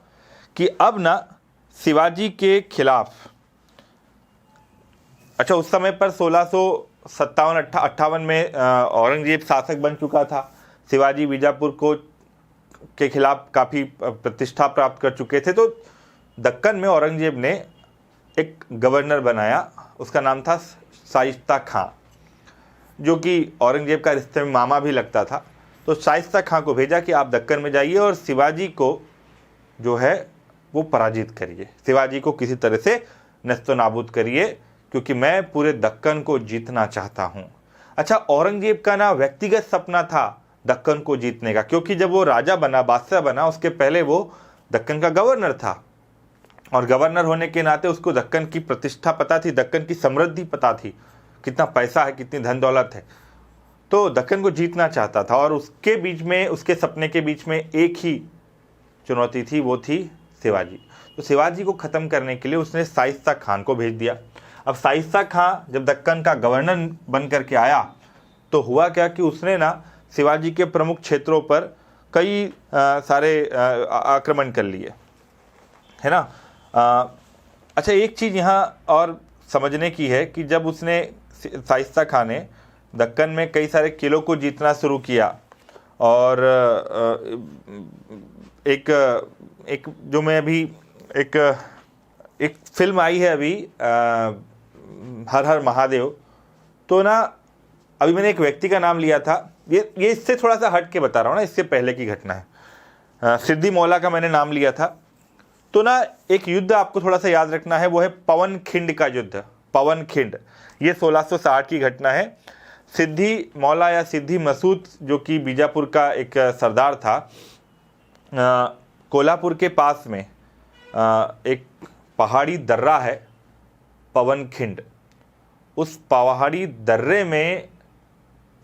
कि अब ना शिवाजी के खिलाफ, अच्छा उस समय पर 1657-58 में औरंगजेब शासक बन चुका था। शिवाजी बीजापुर के खिलाफ काफ़ी प्रतिष्ठा प्राप्त कर चुके थे। तो दक्कन में औरंगजेब ने एक गवर्नर बनाया, उसका नाम था शाइस्ता खां, जो कि औरंगजेब का रिश्ते में मामा भी लगता था। तो शाइस्ता खां को भेजा कि आप दक्कन में जाइए और शिवाजी को जो है वो पराजित करिए, शिवाजी को किसी तरह से नस्तो नाबूद करिए, क्योंकि मैं पूरे दक्कन को जीतना चाहता हूँ। अच्छा, औरंगजेब का ना व्यक्तिगत सपना था दक्कन को जीतने का, क्योंकि जब वो राजा बना, बादशाह बना, उसके पहले वो दक्कन का गवर्नर था, और गवर्नर होने के नाते उसको दक्कन की प्रतिष्ठा पता थी, दक्कन की समृद्धि पता थी, कितना पैसा है, कितनी धन दौलत है। तो दक्कन को जीतना चाहता था, और उसके बीच में, उसके सपने के बीच में एक ही चुनौती थी, वो थी शिवाजी। तो शिवाजी को ख़त्म करने के लिए उसने शाइस्ता खान को भेज दिया। अब शाइस्ता खां जब दक्कन का गवर्नर बन करके आया तो हुआ क्या कि उसने ना शिवाजी के प्रमुख क्षेत्रों पर कई सारे आक्रमण कर लिए, है ना। अच्छा, एक चीज़ यहाँ और समझने की है कि जब उसने, शाइस्ता खां ने दक्कन में कई सारे किलों को जीतना शुरू किया, और एक जो मैं अभी एक फिल्म आई है अभी हर हर महादेव, तो ना अभी मैंने एक व्यक्ति का नाम लिया था, ये इससे थोड़ा सा हट के बता रहा हूँ ना, इससे पहले की घटना है। सिद्धि मौला का मैंने नाम लिया था। तो ना एक युद्ध आपको थोड़ा सा याद रखना है, वो है पवन खिंड का युद्ध। पवन खिंड ये 1660 की घटना है। सिद्धि मौला या सिद्धि मसूद, जो कि बीजापुर का एक सरदार था, कोल्हापुर के पास में एक पहाड़ी दर्रा है पवन खिंड। उस पहाड़ी दर्रे में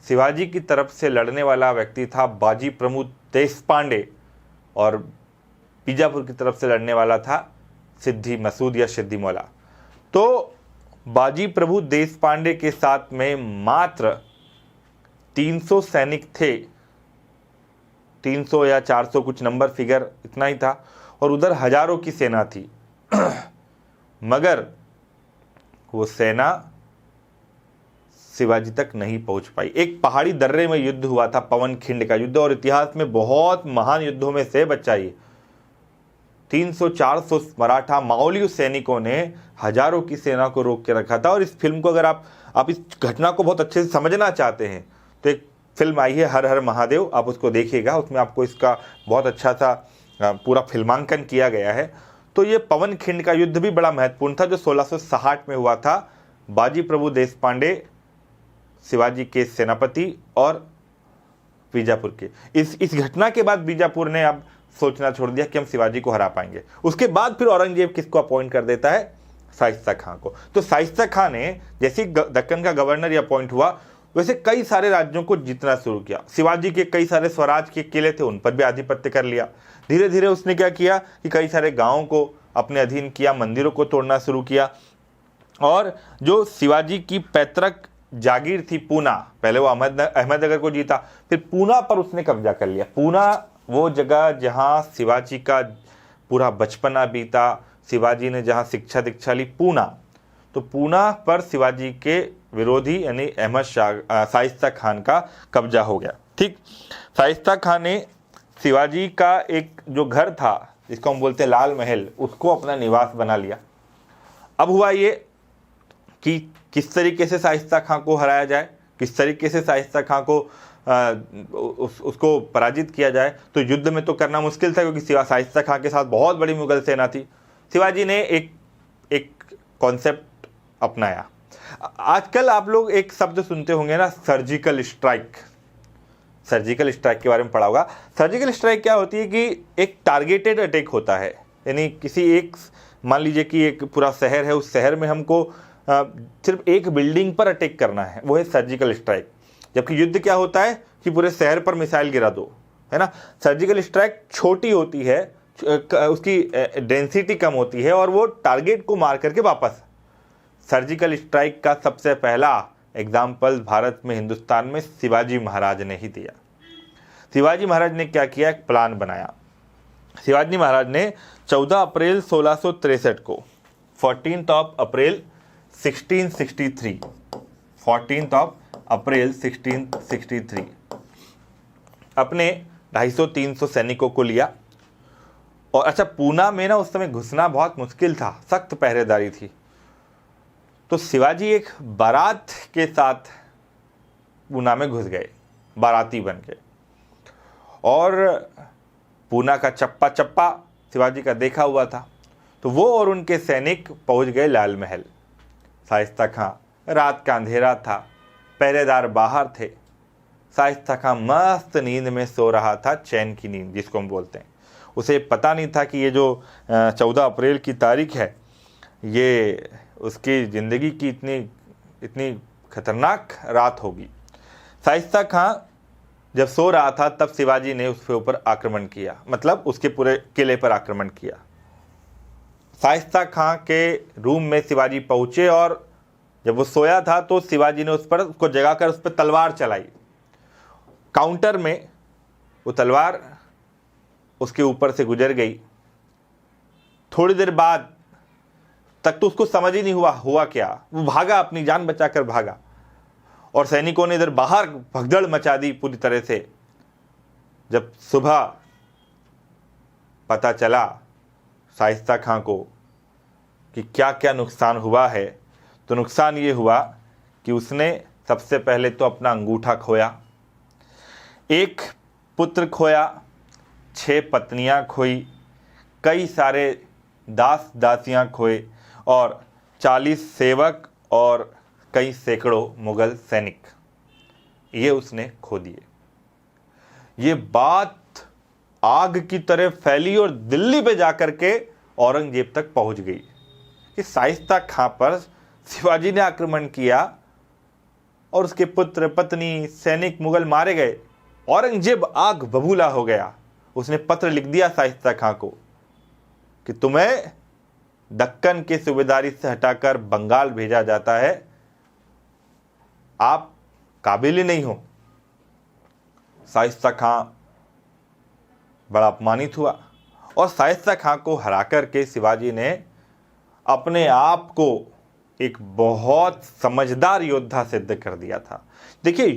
शिवाजी की तरफ से लड़ने वाला व्यक्ति था बाजी प्रभु देशपांडे, और बीजापुर की तरफ से लड़ने वाला था सिद्धि मसूद या सिद्धि मौला। तो बाजी प्रभु देशपांडे के साथ में मात्र 300 सैनिक थे, 300 या 400 कुछ नंबर फिगर इतना ही था, और उधर हजारों की सेना थी। मगर वो सेना शिवाजी तक नहीं पहुंच पाई। एक पहाड़ी दर्रे में युद्ध हुआ था, पवन खिंड का युद्ध, और इतिहास में बहुत महान युद्धों में से बच्चा ये 300-400 मराठा माओली सैनिकों ने हजारों की सेना को रोक के रखा था। और इस फिल्म को अगर आप इस घटना को बहुत अच्छे से समझना चाहते हैं तो एक फिल्म आई है हर हर महादेव, आप उसको देखिएगा, उसमें आपको इसका बहुत अच्छा सा पूरा फिल्मांकन किया गया है। तो ये पवन खिंड का युद्ध भी बड़ा महत्वपूर्ण था, जो 1660 में हुआ था। बाजी प्रभु देशपांडे शिवाजी के सेनापति और बीजापुर के, इस घटना के बाद बीजापुर ने अब सोचना छोड़ दिया कि हम शिवाजी को हरा पाएंगे। उसके बाद फिर औरंगजेब किसको अपॉइंट कर देता है? शाइस्ता खां को। तो शाइस्ता खां ने जैसे दक्कन का गवर्नर अपॉइंट हुआ, वैसे कई सारे राज्यों को जीतना शुरू किया। शिवाजी के कई सारे स्वराज के किले थे, उन पर भी आधिपत्य कर लिया। धीरे धीरे उसने क्या किया कि कई सारे गांवों को अपने अधीन किया, मंदिरों को तोड़ना शुरू किया। और जो शिवाजी की पैतृक जागीर थी पूना, पहले वो अहमदनगर को जीता, फिर पूना पर उसने कब्जा कर लिया। पूना वो जगह जहाँ शिवाजी का पूरा बचपना बीता, शिवाजी ने जहाँ शिक्षा दीक्षा ली, पूना। तो पूना पर शिवाजी के विरोधी यानी शाइस्ता खान का कब्जा हो गया। ठीक, शाइस्ता खान ने शिवाजी का एक जो घर था जिसको हम बोलते हैं लाल महल, उसको अपना निवास बना लिया। अब हुआ ये कि किस तरीके से शाइस्ता खां को हराया जाए, किस तरीके से शाइस्ता खां को उसको पराजित किया जाए। तो युद्ध में तो करना मुश्किल था, क्योंकि शाइस्ता खां के साथ बहुत बड़ी मुगल सेना थी। शिवाजी ने एक कॉन्सेप्ट अपनाया। आजकल आप लोग एक शब्द सुनते होंगे ना, सर्जिकल स्ट्राइक। सर्जिकल स्ट्राइक के बारे में पढ़ा होगा। सर्जिकल स्ट्राइक क्या होती है कि एक टारगेटेड अटैक होता है, यानी किसी एक, मान लीजिए कि एक पूरा शहर है, उस शहर में हमको सिर्फ एक बिल्डिंग पर अटैक करना है, वो है सर्जिकल स्ट्राइक। जबकि युद्ध क्या होता है कि पूरे शहर पर मिसाइल गिरा दो, है ना। सर्जिकल स्ट्राइक छोटी होती है, उसकी डेंसिटी कम होती है, और वो टारगेट को मार करके वापस। सर्जिकल स्ट्राइक का सबसे पहला एग्जाम्पल भारत में, हिंदुस्तान में शिवाजी महाराज ने ही दिया। शिवाजी महाराज ने क्या किया, एक प्लान बनाया। शिवाजी महाराज ने 14 अप्रैल 1663 को 14 अप्रैल 1663 अपने 250-300 सैनिकों को लिया। और अच्छा, पूना में ना उस समय घुसना बहुत मुश्किल था, सख्त पहरेदारी थी। तो शिवाजी एक बारात के साथ पूना में घुस गए, बाराती बन के। और पूना का चप्पा चप्पा शिवाजी का देखा हुआ था। तो वो और उनके सैनिक पहुंच गए लाल महल। शाइस्ता खां, रात का अंधेरा था, पहरेदार बाहर थे। शाइस्ता खां मस्त नींद में सो रहा था, चैन की नींद जिसको हम बोलते हैं। उसे पता नहीं था कि ये जो 14 अप्रैल की तारीख है, ये उसकी ज़िंदगी की इतनी खतरनाक रात होगी। शाइस्ता खां जब सो रहा था तब शिवाजी ने उसके ऊपर आक्रमण किया, मतलब उसके पूरे किले पर आक्रमण किया। शाइस्ता खां के रूम में शिवाजी पहुंचे और जब वो सोया था तो शिवाजी ने उसको जगाकर उस पर तलवार चलाई। काउंटर में वो तलवार उसके ऊपर से गुजर गई। थोड़ी देर बाद तक तो उसको समझ ही नहीं हुआ क्या। वो भागा, अपनी जान बचाकर भागा। और सैनिकों ने इधर बाहर भगदड़ मचा दी पूरी तरह से। जब सुबह पता चला शाइस्ता खां को कि क्या क्या नुकसान हुआ है, तो नुकसान ये हुआ कि उसने सबसे पहले तो अपना अंगूठा खोया, एक पुत्र खोया, 6 पत्नियां खोई, कई सारे दास दासियां खोए और 40 सेवक और कई सैकड़ों मुगल सैनिक, ये उसने खो दिए। ये बात आग की तरह फैली और दिल्ली पे जाकर के औरंगजेब तक पहुंच गई कि शाइस्ता खां पर शिवाजी ने आक्रमण किया और उसके पुत्र, पत्नी, सैनिक मुगल मारे गए। औरंगजेब आग बबूला हो गया। उसने पत्र लिख दिया शाइस्ता खां को कि तुम्हें दक्कन के सूबेदारी से हटाकर बंगाल भेजा जाता है, आप काबिल ही नहीं हो। शाइस्ता खां बड़ा अपमानित हुआ और शाइस्ता खां को हराकर के शिवाजी ने अपने आप को एक बहुत समझदार योद्धा सिद्ध कर दिया था। देखिए,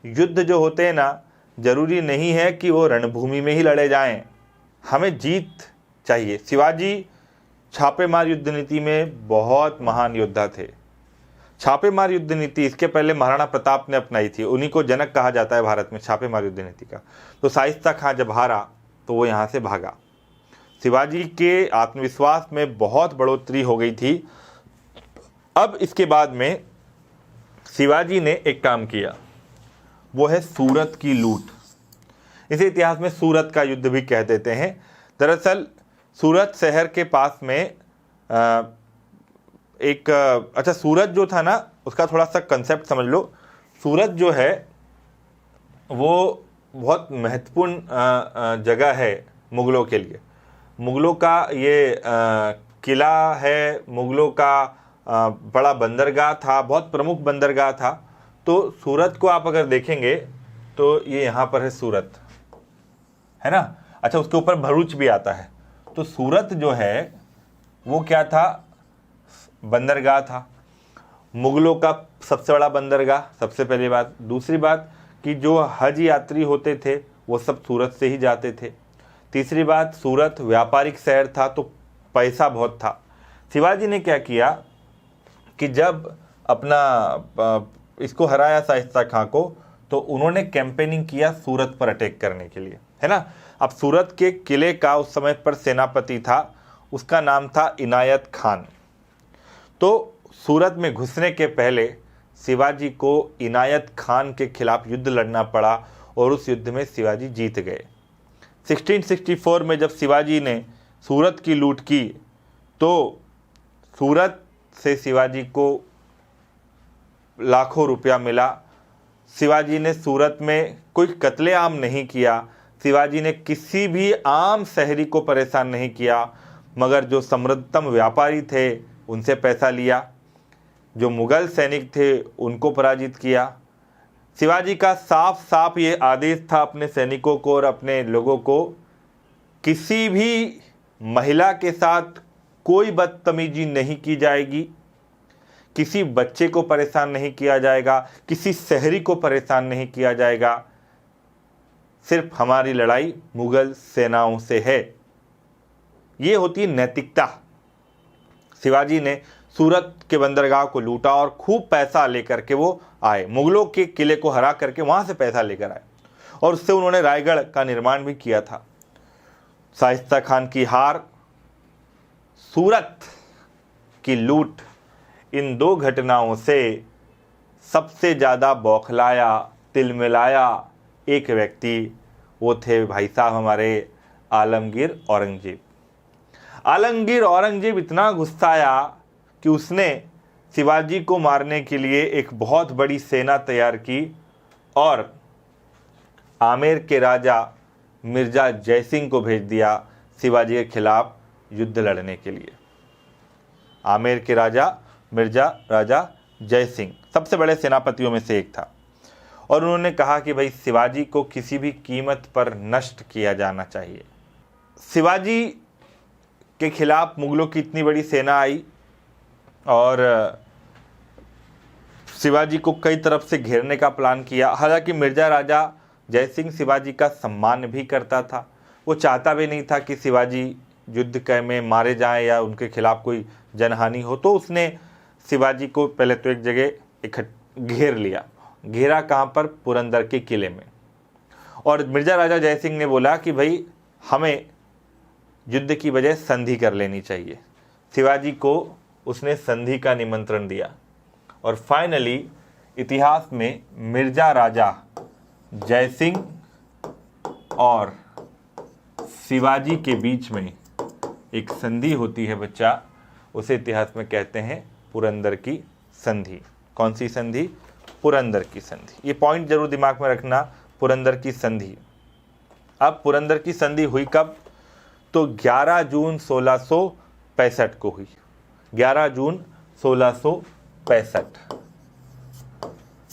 युद्ध जो होते हैं ना, जरूरी नहीं है कि वो रणभूमि में ही लड़े जाएं, हमें जीत चाहिए। शिवाजी छापेमार युद्ध नीति में बहुत महान योद्धा थे। छापेमार युद्ध नीति इसके पहले महाराणा प्रताप ने अपनाई थी, उन्हीं को जनक कहा जाता है भारत में छापेमार युद्ध नीति का। तो शाइस्ता खां जब हारा तो वो यहाँ से भागा। शिवाजी के आत्मविश्वास में बहुत बढ़ोतरी हो गई थी। अब इसके बाद में शिवाजी ने एक काम किया, वो है सूरत की लूट। इसे इतिहास में सूरत का युद्ध भी कह देते हैं। दरअसल सूरत शहर के पास में अच्छा, सूरत जो था ना, उसका थोड़ा सा कंसेप्ट समझ लो। सूरत जो है वो बहुत महत्वपूर्ण जगह है मुग़लों के लिए। मुग़लों का ये किला है, मुग़लों का बड़ा बंदरगाह था, बहुत प्रमुख बंदरगाह था। तो सूरत को आप अगर देखेंगे तो ये यहाँ पर है सूरत, है ना। अच्छा, उसके ऊपर भरूच भी आता है। तो सूरत जो है वो क्या था, बंदरगाह था, मुग़लों का सबसे बड़ा बंदरगाह, सबसे पहली बात। दूसरी बात कि जो हज यात्री होते थे वो सब सूरत से ही जाते थे। तीसरी बात, सूरत व्यापारिक शहर था तो पैसा बहुत था। शिवाजी ने क्या किया कि जब अपना इसको हराया शाइस्ता खां को, तो उन्होंने कैंपेनिंग किया सूरत पर अटैक करने के लिए, है ना। अब सूरत के किले का उस समय पर सेनापति था, उसका नाम था इनायत खान। तो सूरत में घुसने के पहले शिवाजी को इनायत खान के खिलाफ युद्ध लड़ना पड़ा और उस युद्ध में शिवाजी जीत गए। 1664 में जब शिवाजी ने सूरत की लूट की तो सूरत से शिवाजी को लाखों रुपया मिला। शिवाजी ने सूरत में कोई कत्लेआम नहीं किया, शिवाजी ने किसी भी आम शहरी को परेशान नहीं किया, मगर जो समृद्धतम व्यापारी थे उनसे पैसा लिया। जो मुगल सैनिक थे उनको पराजित किया। शिवाजी का साफ साफ ये आदेश था अपने सैनिकों को और अपने लोगों को, किसी भी महिला के साथ कोई बदतमीजी नहीं की जाएगी, किसी बच्चे को परेशान नहीं किया जाएगा, किसी शहरी को परेशान नहीं किया जाएगा। सिर्फ हमारी लड़ाई मुगल सेनाओं से है। ये होती है नैतिकता। शिवाजी ने सूरत के बंदरगाह को लूटा और खूब पैसा लेकर के वो आए, मुगलों के किले को हरा करके वहां से पैसा लेकर आए और उससे उन्होंने रायगढ़ का निर्माण भी किया था। शाइस्ता खान की हार, सूरत की लूट, इन दो घटनाओं से सबसे ज़्यादा बौखलाया, तिलमिलाया एक व्यक्ति, वो थे भाई साहब हमारे आलमगीर औरंगजेब। आलमगीर औरंगजेब इतना गुस्साया कि उसने शिवाजी को मारने के लिए एक बहुत बड़ी सेना तैयार की और आमेर के राजा मिर्ज़ा जयसिंह को भेज दिया शिवाजी के खिलाफ युद्ध लड़ने के लिए। आमेर के राजा मिर्ज़ा राजा जयसिंह सबसे बड़े सेनापतियों में से एक था और उन्होंने कहा कि भाई शिवाजी को किसी भी कीमत पर नष्ट किया जाना चाहिए। शिवाजी के खिलाफ मुगलों की इतनी बड़ी सेना आई और शिवाजी को कई तरफ से घेरने का प्लान किया। हालांकि मिर्ज़ा राजा जयसिंह शिवाजी का सम्मान भी करता था, वो चाहता भी नहीं था कि शिवाजी युद्ध में मारे जाएं या उनके खिलाफ कोई जनहानि हो, तो उसने शिवाजी को पहले तो एक जगह घेर लिया। घेरा कहाँ पर? पुरंदर के किले में। और मिर्ज़ा राजा जयसिंह ने बोला कि भाई हमें युद्ध की बजाय संधि कर लेनी चाहिए। शिवाजी को उसने संधि का निमंत्रण दिया और फाइनली इतिहास में मिर्ज़ा राजा जयसिंह और शिवाजी के बीच में एक संधि होती है बच्चा, उसे इतिहास में कहते हैं पुरंदर की संधि। कौन सी संधि? पुरंदर की संधि। ये पॉइंट जरूर दिमाग में रखना, पुरंदर की संधि। अब पुरंदर की संधि हुई कब? तो 11 जून 1665 को हुई। 11 जून 1665।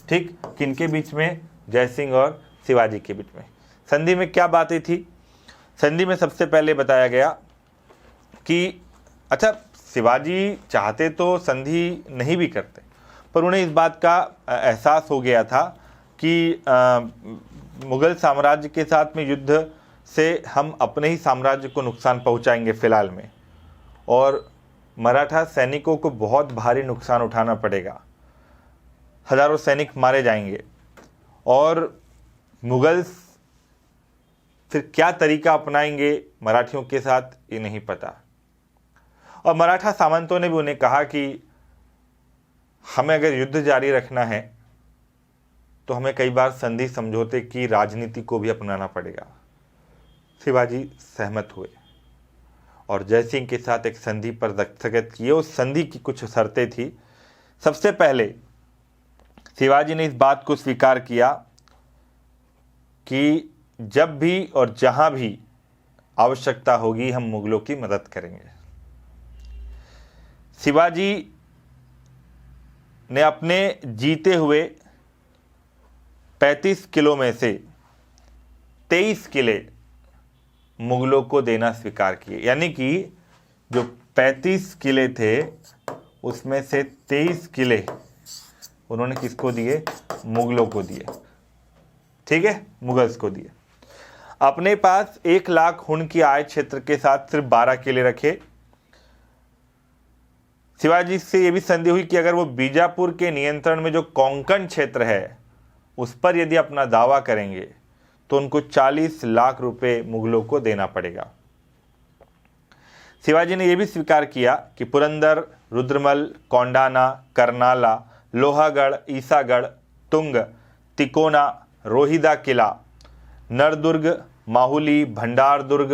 ठीक, किनके बीच में? जयसिंह और शिवाजी के बीच में। संधि में क्या बातें थी? संधि में सबसे पहले बताया गया कि अच्छा, शिवाजी चाहते तो संधि नहीं भी करते, पर उन्हें इस बात का एहसास हो गया था कि मुगल साम्राज्य के साथ में युद्ध से हम अपने ही साम्राज्य को नुकसान पहुंचाएंगे फिलहाल में, और मराठा सैनिकों को बहुत भारी नुकसान उठाना पड़ेगा, हजारों सैनिक मारे जाएंगे और मुगल फिर क्या तरीका अपनाएंगे मराठियों के साथ ये नहीं पता। और मराठा सामंतों ने भी उन्हें कहा कि हमें अगर युद्ध जारी रखना है तो हमें कई बार संधि समझौते की राजनीति को भी अपनाना पड़ेगा। शिवाजी सहमत हुए और जयसिंह के साथ एक संधि पर दस्तखत किए। उस संधि की कुछ शर्तें थी। सबसे पहले शिवाजी ने इस बात को स्वीकार किया कि जब भी और जहां भी आवश्यकता होगी हम मुगलों की मदद करेंगे। शिवाजी ने अपने जीते हुए 35 किलो में से 23 किले मुगलों को देना स्वीकार किए, यानी कि जो 35 किले थे उसमें से 23 किले उन्होंने किसको दिए? मुगलों को दिए। ठीक है, मुगल्स को दिए। अपने पास 1 लाख हुन की आय क्षेत्र के साथ सिर्फ 12 किले रखे। शिवाजी से यह भी संधि हुई कि अगर वो बीजापुर के नियंत्रण में जो कोंकण क्षेत्र है उस पर यदि अपना दावा करेंगे तो उनको 40 लाख रुपए मुगलों को देना पड़ेगा। शिवाजी ने यह भी स्वीकार किया कि पुरंदर, रुद्रमल, कोंडाना, करनाला, लोहागढ़, ईसागढ़, तुंग, तिकोना, रोहिदा किला, नरदुर्ग, माहुली, भंडार दुर्ग,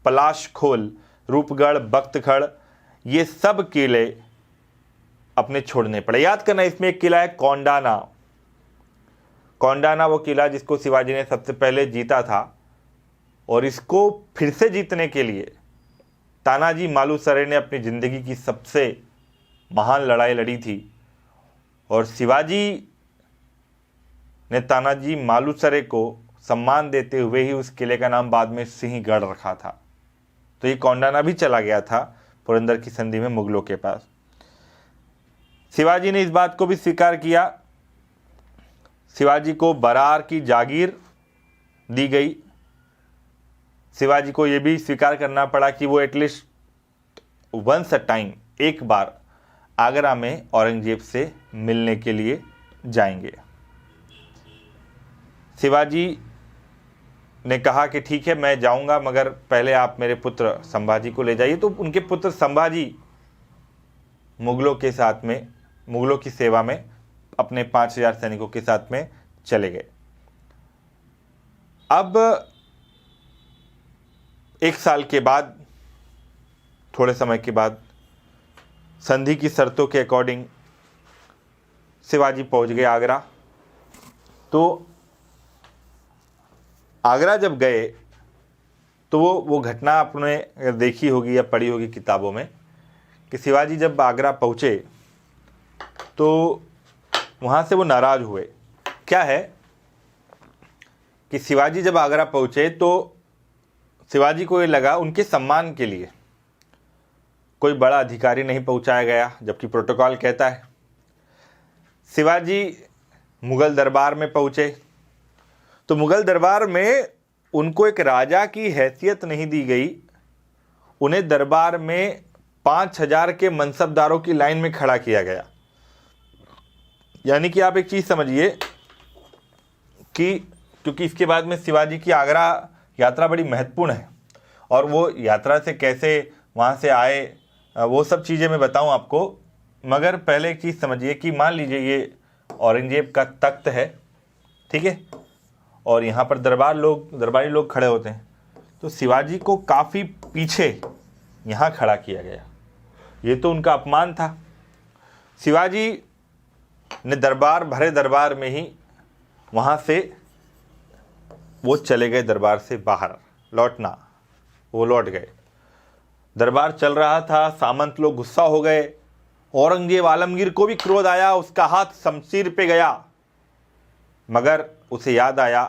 पलाशखोल, रूपगढ़, बख्तगढ़, ये सब किले अपने छोड़ने पड़े। याद करना, इसमें एक किला है कोंडाना। कोंडाना वो किला जिसको शिवाजी ने सबसे पहले जीता था और इसको फिर से जीतने के लिए तानाजी मालुसरे ने अपनी ज़िंदगी की सबसे महान लड़ाई लड़ी थी और शिवाजी ने तानाजी मालुसरे को सम्मान देते हुए ही उस किले का नाम बाद में सिंहगढ़ रखा था। तो ये कौंडाना भी चला गया था पुरंदर की संधि में मुगलों के पास। शिवाजी ने इस बात को भी स्वीकार किया। शिवाजी को बरार की जागीर दी गई। शिवाजी को यह भी स्वीकार करना पड़ा कि वो एटलीस्ट वंस अ टाइम, एक बार आगरा में औरंगजेब से मिलने के लिए जाएंगे। शिवाजी ने कहा कि ठीक है, मैं जाऊंगा, मगर पहले आप मेरे पुत्र संभाजी को ले जाइए। तो उनके पुत्र संभाजी मुगलों के साथ में, मुगलों की सेवा में अपने 5000 सैनिकों के साथ में चले गए। अब 1 साल के बाद, थोड़े समय के बाद, संधि की शर्तों के अकॉर्डिंग शिवाजी पहुंच गए आगरा। तो आगरा जब गए तो वो घटना आपने देखी होगी या पढ़ी होगी किताबों में कि शिवाजी जब आगरा पहुँचे तो वहाँ से वो नाराज़ हुए। क्या है कि शिवाजी जब आगरा पहुँचे तो शिवाजी को ये लगा उनके सम्मान के लिए कोई बड़ा अधिकारी नहीं पहुँचाया गया, जबकि प्रोटोकॉल कहता है। शिवाजी मुग़ल दरबार में पहुँचे तो मुग़ल दरबार में उनको एक राजा की हैसियत नहीं दी गई। उन्हें दरबार में 5000 के मनसबदारों की लाइन में खड़ा किया गया। यानी कि आप एक चीज़ समझिए कि क्योंकि इसके बाद में शिवाजी की आगरा यात्रा बड़ी महत्वपूर्ण है, और वो यात्रा से कैसे वहाँ से आए वो सब चीज़ें मैं बताऊँ आपको। मगर पहले एक चीज़ समझिए कि मान लीजिए ये औरंगजेब का तख्त है, ठीक है, और यहाँ पर दरबारी लोग खड़े होते हैं, तो शिवाजी को काफ़ी पीछे यहाँ खड़ा किया गया। ये तो उनका अपमान था। शिवाजी ने भरे दरबार में ही वहाँ से वो चले गए, दरबार से बाहर लौटना, वो लौट गए। दरबार चल रहा था, सामंत लोग गुस्सा हो गए। औरंगजेब आलमगीर को भी क्रोध आया, उसका हाथ शमशीर पे गया। मगर उसे याद आया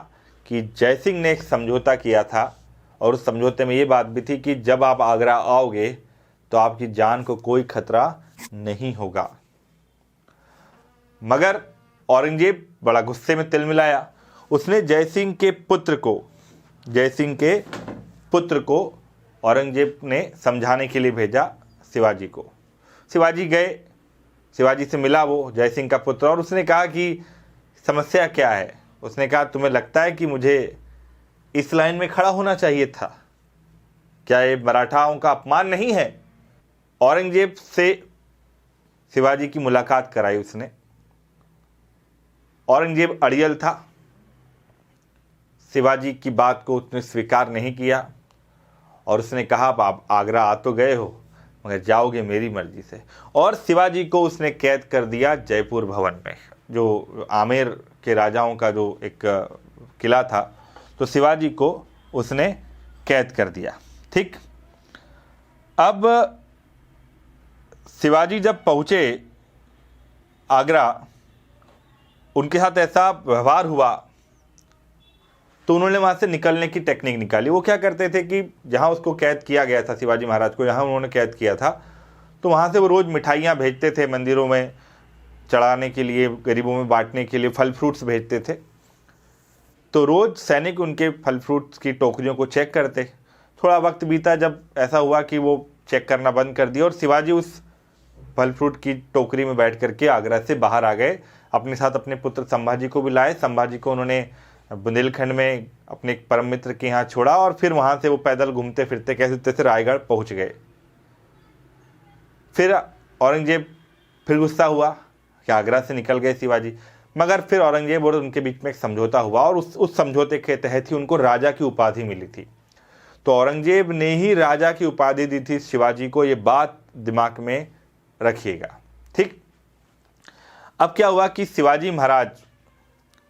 कि जयसिंह ने एक समझौता किया था, और उस समझौते में ये बात भी थी कि जब आप आगरा आओगे तो आपकी जान को कोई खतरा नहीं होगा। मगर औरंगजेब बड़ा गुस्से में तिलमिलाया। उसने जयसिंह के पुत्र को औरंगजेब ने समझाने के लिए भेजा शिवाजी को। शिवाजी गए, शिवाजी से मिला वो जयसिंह का पुत्र, और उसने कहा कि समस्या क्या है। उसने कहा तुम्हें लगता है कि मुझे इस लाइन में खड़ा होना चाहिए था? क्या ये मराठाओं का अपमान नहीं है? औरंगजेब से शिवाजी की मुलाकात कराई उसने। औरंगजेब अड़ियल था, शिवाजी की बात को उसने स्वीकार नहीं किया, और उसने कहा आप आगरा आ तो गए हो, मगर जाओगे मेरी मर्जी से। और शिवाजी को उसने कैद कर दिया जयपुर भवन में, जो आमेर के राजाओं का जो एक किला था। तो शिवाजी को उसने कैद कर दिया। ठीक, अब शिवाजी जब पहुँचे आगरा, उनके साथ ऐसा व्यवहार हुआ तो उन्होंने वहाँ से निकलने की टेक्निक निकाली। वो क्या करते थे कि जहाँ उसको कैद किया गया था, शिवाजी महाराज को जहाँ उन्होंने कैद किया था, तो वहाँ से वो रोज़ मिठाइयाँ भेजते थे मंदिरों में चढ़ाने के लिए, गरीबों में बांटने के लिए फल फ्रूट्स भेजते थे। तो रोज़ सैनिक उनके फल फ्रूट्स की टोकरियों को चेक करते। थोड़ा वक्त बीता, जब ऐसा हुआ कि वो चेक करना बंद कर दिया, और शिवाजी उस फल फ्रूट की टोकरी में बैठ करके आगरा से बाहर आ गए। अपने साथ अपने पुत्र संभाजी को भी लाए। संभाजी को उन्होंने बुंदेलखंड में अपने एक परम मित्र के यहाँ छोड़ा, और फिर वहाँ से वो पैदल घूमते फिरते कैसे तैसे रायगढ़ पहुँच गए। फिर औरंगजेब फिर गुस्सा हुआ कि आगरा से निकल गए शिवाजी, मगर फिर औरंगजेब और उनके बीच में एक समझौता हुआ, और उस समझौते के तहत ही उनको राजा की उपाधि मिली थी। तो औरंगजेब ने ही राजा की उपाधि दी थी शिवाजी को, ये बात दिमाग में रखिएगा। ठीक, अब क्या हुआ कि शिवाजी महाराज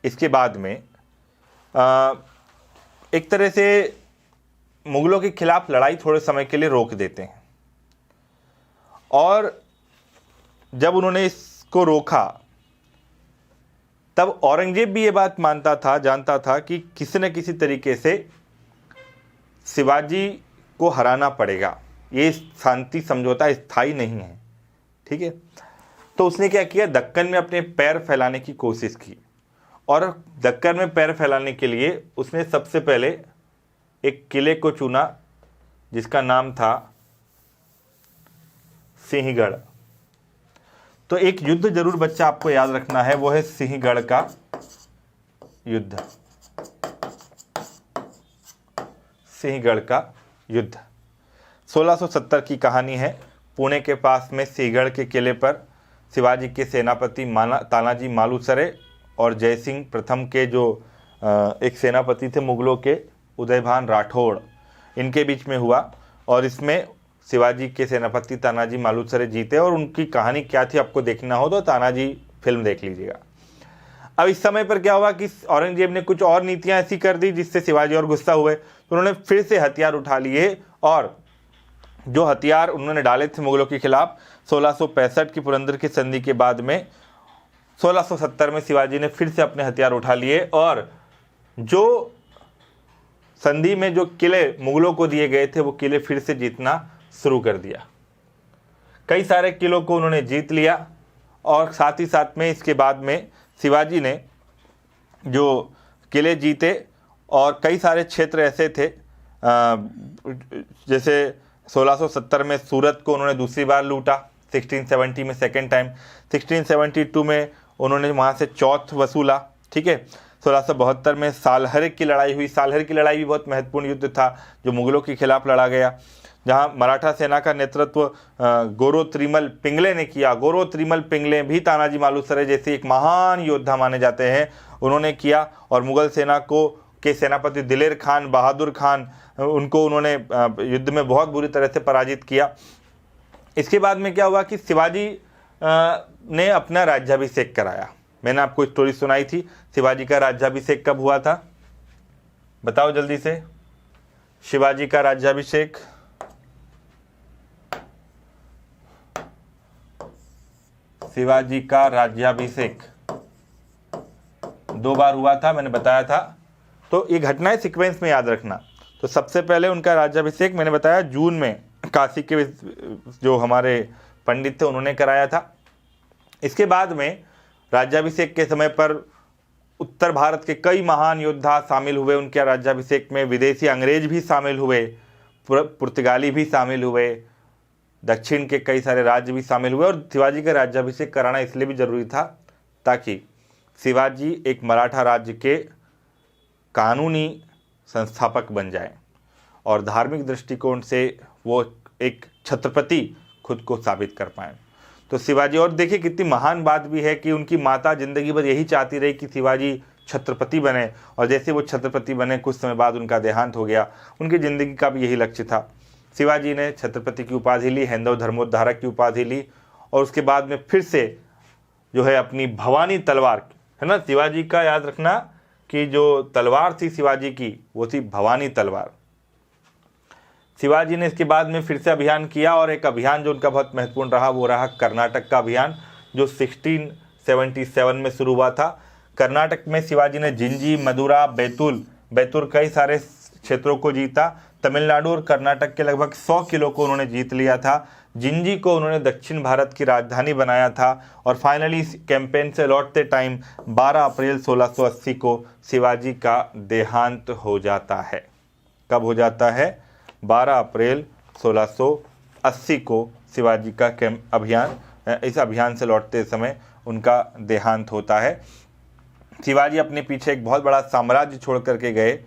इसके बाद में एक तरह से मुगलों के खिलाफ लड़ाई थोड़े समय के लिए रोक देते हैं, और जब उन्होंने इसको रोका तब औरंगजेब भी ये बात मानता था, जानता था कि किसी न किसी तरीके से शिवाजी को हराना पड़ेगा, ये शांति समझौता स्थायी नहीं है, ठीक है। तो उसने क्या किया, दक्कन में अपने पैर फैलाने की कोशिश की, और दक्कन में पैर फैलाने के लिए उसने सबसे पहले एक किले को चुना जिसका नाम था सिंहगढ़। तो एक युद्ध जरूर बच्चा आपको याद रखना है, वो है सिंहगढ़ का युद्ध। सिंहगढ़ का युद्ध 1670 की कहानी है। पुणे के पास में सिंहगढ़ के किले पर शिवाजी के सेनापति तानाजी मालुसरे और जयसिंह प्रथम के जो एक सेनापति थे मुगलों के, उदयभान राठौड़, इनके बीच में हुआ। और इसमें शिवाजी के सेनापति तानाजी मालुसरे जीते। और उनकी कहानी क्या थी आपको देखना हो तो तानाजी फिल्म देख लीजिएगा। अब इस समय पर क्या हुआ कि औरंगजेब ने कुछ और नीतियां ऐसी कर दी जिससे शिवाजी और गुस्सा हुए, तो उन्होंने फिर से हथियार उठा लिए। और जो हथियार उन्होंने डाले थे मुगलों के खिलाफ 1665 की पुरंदर की संधि के बाद में 1670 में शिवाजी ने फिर से अपने हथियार उठा लिए, और जो संधि में जो किले मुगलों को दिए गए थे वो किले फिर से जीतना शुरू कर दिया। कई सारे किलों को उन्होंने जीत लिया। और साथ ही साथ में इसके बाद में शिवाजी ने जो किले जीते, और कई सारे क्षेत्र ऐसे थे जैसे 1670 में सूरत को उन्होंने दूसरी बार लूटा, 1670 में सेकेंड टाइम, 1672 में उन्होंने वहाँ से चौथ वसूला, ठीक है। 1672 में सालहर की लड़ाई हुई। सालहर की लड़ाई भी बहुत महत्वपूर्ण युद्ध था जो मुगलों के खिलाफ लड़ा गया, जहाँ मराठा सेना का नेतृत्व गोरो त्रिमल पिंगले ने किया। गोरो त्रिमल पिंगले भी तानाजी मालुसरे जैसे एक महान योद्धा माने जाते हैं, उन्होंने किया। और मुगल सेना को के सेनापति दिलेर खान, बहादुर खान, उनको उन्होंने युद्ध में बहुत बुरी तरह से पराजित किया। इसके बाद में क्या हुआ कि शिवाजी ने अपना राज्याभिषेक कराया। मैंने आपको स्टोरी सुनाई थी, शिवाजी का राज्याभिषेक कब हुआ था, बताओ जल्दी से। शिवाजी का राज्याभिषेक शिवाजी का राज्याभिषेक 2 बार हुआ था, मैंने बताया था। तो ये घटनाएं सीक्वेंस में याद रखना। तो सबसे पहले उनका राज्याभिषेक मैंने बताया जून में काशी के जो हमारे पंडित थे उन्होंने कराया था। इसके बाद में राज्याभिषेक के समय पर उत्तर भारत के कई महान योद्धा शामिल हुए उनके राज्याभिषेक में। विदेशी अंग्रेज भी शामिल हुए, पुर्तगाली भी शामिल हुए, दक्षिण के कई सारे राज्य भी शामिल हुए। और शिवाजी का राज्याभिषेक कराना इसलिए भी जरूरी था ताकि शिवाजी एक मराठा राज्य के कानूनी संस्थापक बन जाए और धार्मिक दृष्टिकोण से वो एक छत्रपति खुद को साबित कर पाए। तो शिवाजी, और देखिए कितनी महान बात भी है कि उनकी माता जिंदगी भर यही चाहती रही कि शिवाजी छत्रपति बने, और जैसे वो छत्रपति बने कुछ समय बाद उनका देहांत हो गया। उनकी ज़िंदगी का भी यही लक्ष्य था। शिवाजी ने छत्रपति की उपाधि ली, हैंदव धर्मोद्धारक की उपाधि ली, और उसके बाद में फिर से जो है अपनी भवानी तलवार, है ना, शिवाजी का याद रखना कि जो तलवार थी शिवाजी की वो थी भवानी तलवार। शिवाजी ने इसके बाद में फिर से अभियान किया, और एक अभियान जो उनका बहुत महत्वपूर्ण रहा वो रहा कर्नाटक का अभियान, जो 1677 में शुरू हुआ था। कर्नाटक में शिवाजी ने जिंजी, मदुरा, बैतूल कई सारे क्षेत्रों को जीता। तमिलनाडु और कर्नाटक के लगभग 100 किलो को उन्होंने जीत लिया था। जिंजी को उन्होंने दक्षिण भारत की राजधानी बनाया था। और फाइनली कैंपेन से लौटते टाइम 12 अप्रैल 1680 को शिवाजी का देहांत हो जाता है। कब हो जाता है? 12 अप्रैल 1680 को शिवाजी का इस अभियान से लौटते समय उनका देहांत होता है। शिवाजी अपने पीछे एक बहुत बड़ा साम्राज्य छोड़ करके गए,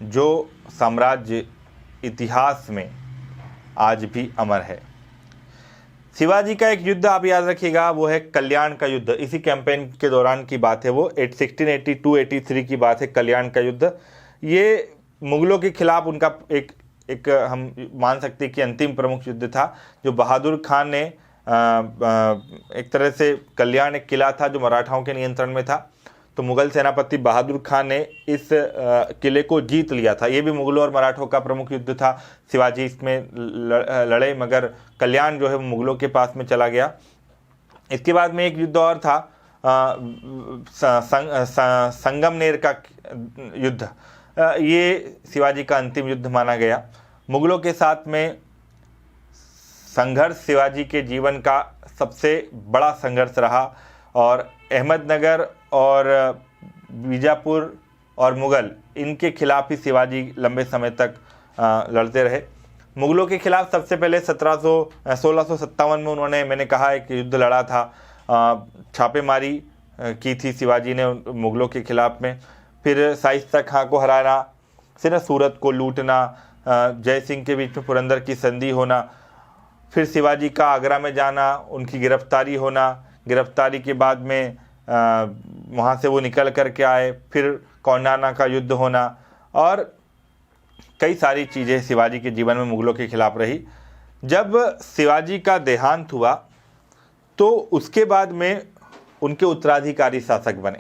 जो साम्राज्य इतिहास में आज भी अमर है। शिवाजी का एक युद्ध आप याद रखिएगा, वो है कल्याण का युद्ध। इसी कैंपेन के दौरान की बात है, वो 1682-83 की बात है, कल्याण का युद्ध। ये मुगलों के खिलाफ उनका एक हम मान सकते हैं कि अंतिम प्रमुख युद्ध था, जो बहादुर खान ने एक तरह से कल्याण एक किला था जो मराठाओं के नियंत्रण में था, तो मुगल सेनापति बहादुर खान ने इस किले को जीत लिया था। ये भी मुगलों और मराठों का प्रमुख युद्ध था। शिवाजी इसमें लड़े, मगर कल्याण जो है वो मुगलों के पास में चला गया। इसके बाद में एक युद्ध और था संगमनेर का युद्ध, ये शिवाजी का अंतिम युद्ध माना गया। मुगलों के साथ में संघर्ष शिवाजी के जीवन का सबसे बड़ा संघर्ष रहा और अहमदनगर और बीजापुर और मुग़ल, इनके खिलाफ ही शिवाजी लंबे समय तक लड़ते रहे। मुग़लों के खिलाफ सबसे पहले 1657 में उन्होंने, मैंने कहा, एक युद्ध लड़ा था, छापेमारी की थी शिवाजी ने मुग़लों के खिलाफ में। फिर शाइस्ता खां को हराना, फिर सूरत को लूटना, जय सिंह के बीच में पुरंदर की संधि होना, फिर शिवाजी का आगरा में जाना, उनकी गिरफ्तारी होना, गिरफ्तारी के बाद में वहाँ से वो निकल कर के आए, फिर कौंडाना का युद्ध होना और कई सारी चीज़ें शिवाजी के जीवन में मुग़लों के खिलाफ रही। जब शिवाजी का देहांत हुआ तो उसके बाद में उनके उत्तराधिकारी शासक बने,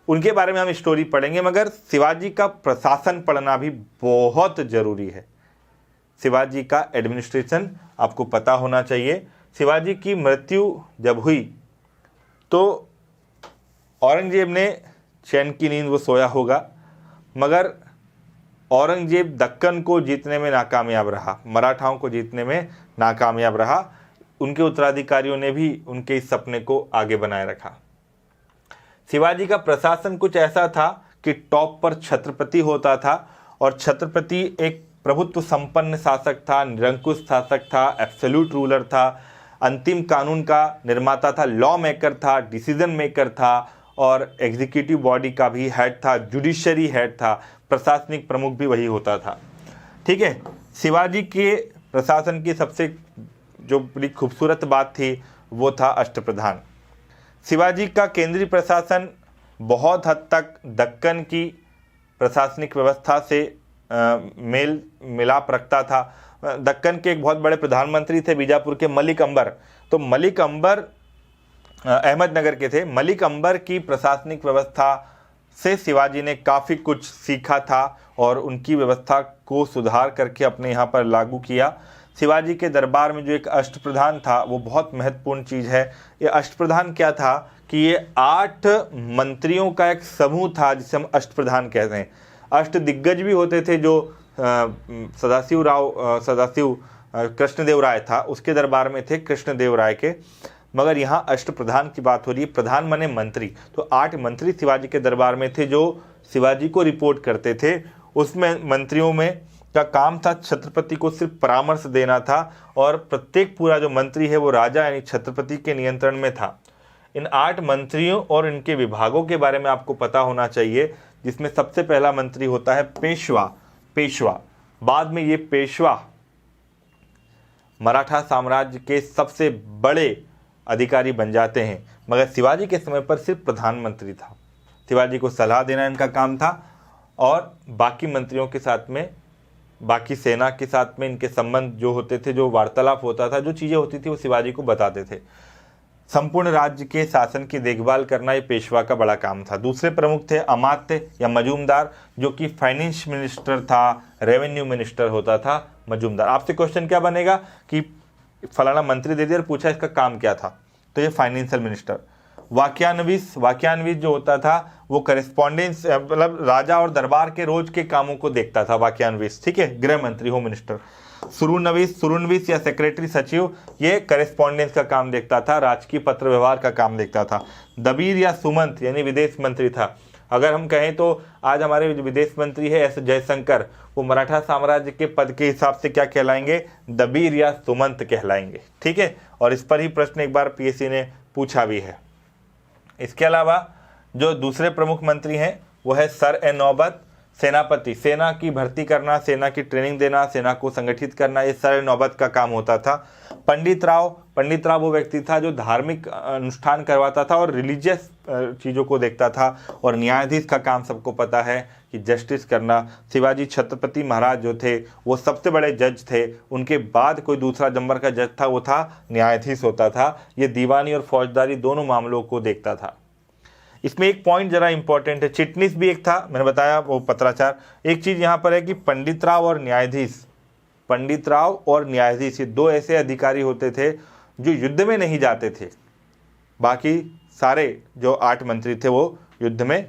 उनके बारे में हम स्टोरी पढ़ेंगे, मगर शिवाजी का प्रशासन पढ़ना भी बहुत ज़रूरी है। शिवाजी का एडमिनिस्ट्रेशन आपको पता होना चाहिए। शिवाजी की मृत्यु जब हुई तो औरंगजेब ने चैन की नींद वो सोया होगा, मगर औरंगजेब दक्कन को जीतने में नाकामयाब रहा, मराठाओं को जीतने में नाकामयाब रहा। उनके उत्तराधिकारियों ने भी उनके इस सपने को आगे बनाए रखा। शिवाजी का प्रशासन कुछ ऐसा था कि टॉप पर छत्रपति होता था और छत्रपति एक प्रभुत्व संपन्न शासक था, निरंकुश शासक था, एब्सोल्यूट रूलर था, अंतिम कानून का निर्माता था, लॉ मेकर था, डिसीजन मेकर था और एग्जीक्यूटिव बॉडी का भी हेड था, जुडिशरी हेड था, प्रशासनिक प्रमुख भी वही होता था। ठीक है, शिवाजी के प्रशासन की सबसे जो बड़ी खूबसूरत बात थी वो था अष्टप्रधान। शिवाजी का केंद्रीय प्रशासन बहुत हद तक दक्कन की प्रशासनिक व्यवस्था से मेल मिलाप रखता था। दक्कन के एक बहुत बड़े प्रधानमंत्री थे बीजापुर के मलिक अंबर, तो मलिक अंबर अहमदनगर के थे। मलिक अंबर की प्रशासनिक व्यवस्था से शिवाजी ने काफ़ी कुछ सीखा था और उनकी व्यवस्था को सुधार करके अपने यहाँ पर लागू किया। शिवाजी के दरबार में जो एक अष्टप्रधान था वो बहुत महत्वपूर्ण चीज़ है। ये अष्टप्रधान क्या था कि ये 8 मंत्रियों का एक समूह था जिसे हम अष्टप्रधान कहते हैं। अष्ट दिग्गज भी होते थे, जो सदाशिव कृष्णदेव राय था, उसके दरबार में थे कृष्णदेव राय के, मगर यहाँ अष्टप्रधान की बात हो रही है। प्रधान माने मंत्री, तो 8 मंत्री शिवाजी के दरबार में थे जो शिवाजी को रिपोर्ट करते थे। उसमें मंत्रियों में का काम था छत्रपति को सिर्फ परामर्श देना था और प्रत्येक पूरा जो मंत्री है वो राजा यानी छत्रपति के नियंत्रण में था। इन 8 मंत्रियों और इनके विभागों के बारे में आपको पता होना चाहिए, जिसमें सबसे पहला मंत्री होता है पेशवा। बाद में ये पेशवा मराठा साम्राज्य के सबसे बड़े अधिकारी बन जाते हैं, मगर शिवाजी के समय पर सिर्फ प्रधानमंत्री था। शिवाजी को सलाह देना इनका काम था और बाकी मंत्रियों के साथ में, बाकी सेना के साथ में इनके संबंध जो होते थे, जो वार्तालाप होता था, जो चीज़ें होती थी वो शिवाजी को बताते थे। संपूर्ण राज्य के शासन की देखभाल करना ये पेशवा का बड़ा काम था। दूसरे प्रमुख थे अमात्य या मजूमदार, जो कि फाइनेंस मिनिस्टर था, रेवेन्यू मिनिस्टर होता था मजूमदार। आपसे क्वेश्चन क्या बनेगा कि फलाना मंत्री दे दिया और पूछा इसका काम क्या था, तो ये फाइनेंशियल मिनिस्टर। वाक्यान्विस जो होता था वो करेस्पॉन्डेंस, मतलब राजा और दरबार के रोज के कामों को देखता था वाक्यान्विस, ठीक है, गृह मंत्री, होम मिनिस्टर। सुरुनविस या सेक्रेटरी सचिव, ये करेस्पॉन्डेंस का काम देखता था, राजकीय पत्र व्यवहार का काम देखता था। दबीर या सुमंत यानी विदेश मंत्री था। अगर हम कहें तो आज हमारे विदेश मंत्री है एस जयशंकर, वो मराठा साम्राज्य के पद के हिसाब से क्या कहलाएंगे, दबीर या सुमंत कहलाएंगे। ठीक है, और इस पर ही प्रश्न एक बार पीएससी ने पूछा भी है। इसके अलावा जो दूसरे प्रमुख मंत्री हैं वो है सर-ए-नौबत सेनापति। सेना की भर्ती करना, सेना की ट्रेनिंग देना, सेना को संगठित करना, ये सर-ए-नौबत का काम होता था। पंडित राव वो व्यक्ति था जो धार्मिक अनुष्ठान करवाता था और रिलीजियस चीज़ों को देखता था। और न्यायाधीश का काम सबको पता है कि जस्टिस करना। शिवाजी छत्रपति महाराज जो थे वो सबसे बड़े जज थे, उनके बाद कोई दूसरा नंबर का जज था वो था न्यायाधीश होता था। ये दीवानी और फौजदारी दोनों मामलों को देखता था। इसमें एक पॉइंट जरा इंपॉर्टेंट है, चिटनीस भी एक था, मैंने बताया वो पत्राचार। एक चीज़ यहाँ पर है कि पंडित राव और न्यायाधीश ये 2 ऐसे अधिकारी होते थे जो युद्ध में नहीं जाते थे, बाकी सारे जो 8 मंत्री थे वो युद्ध में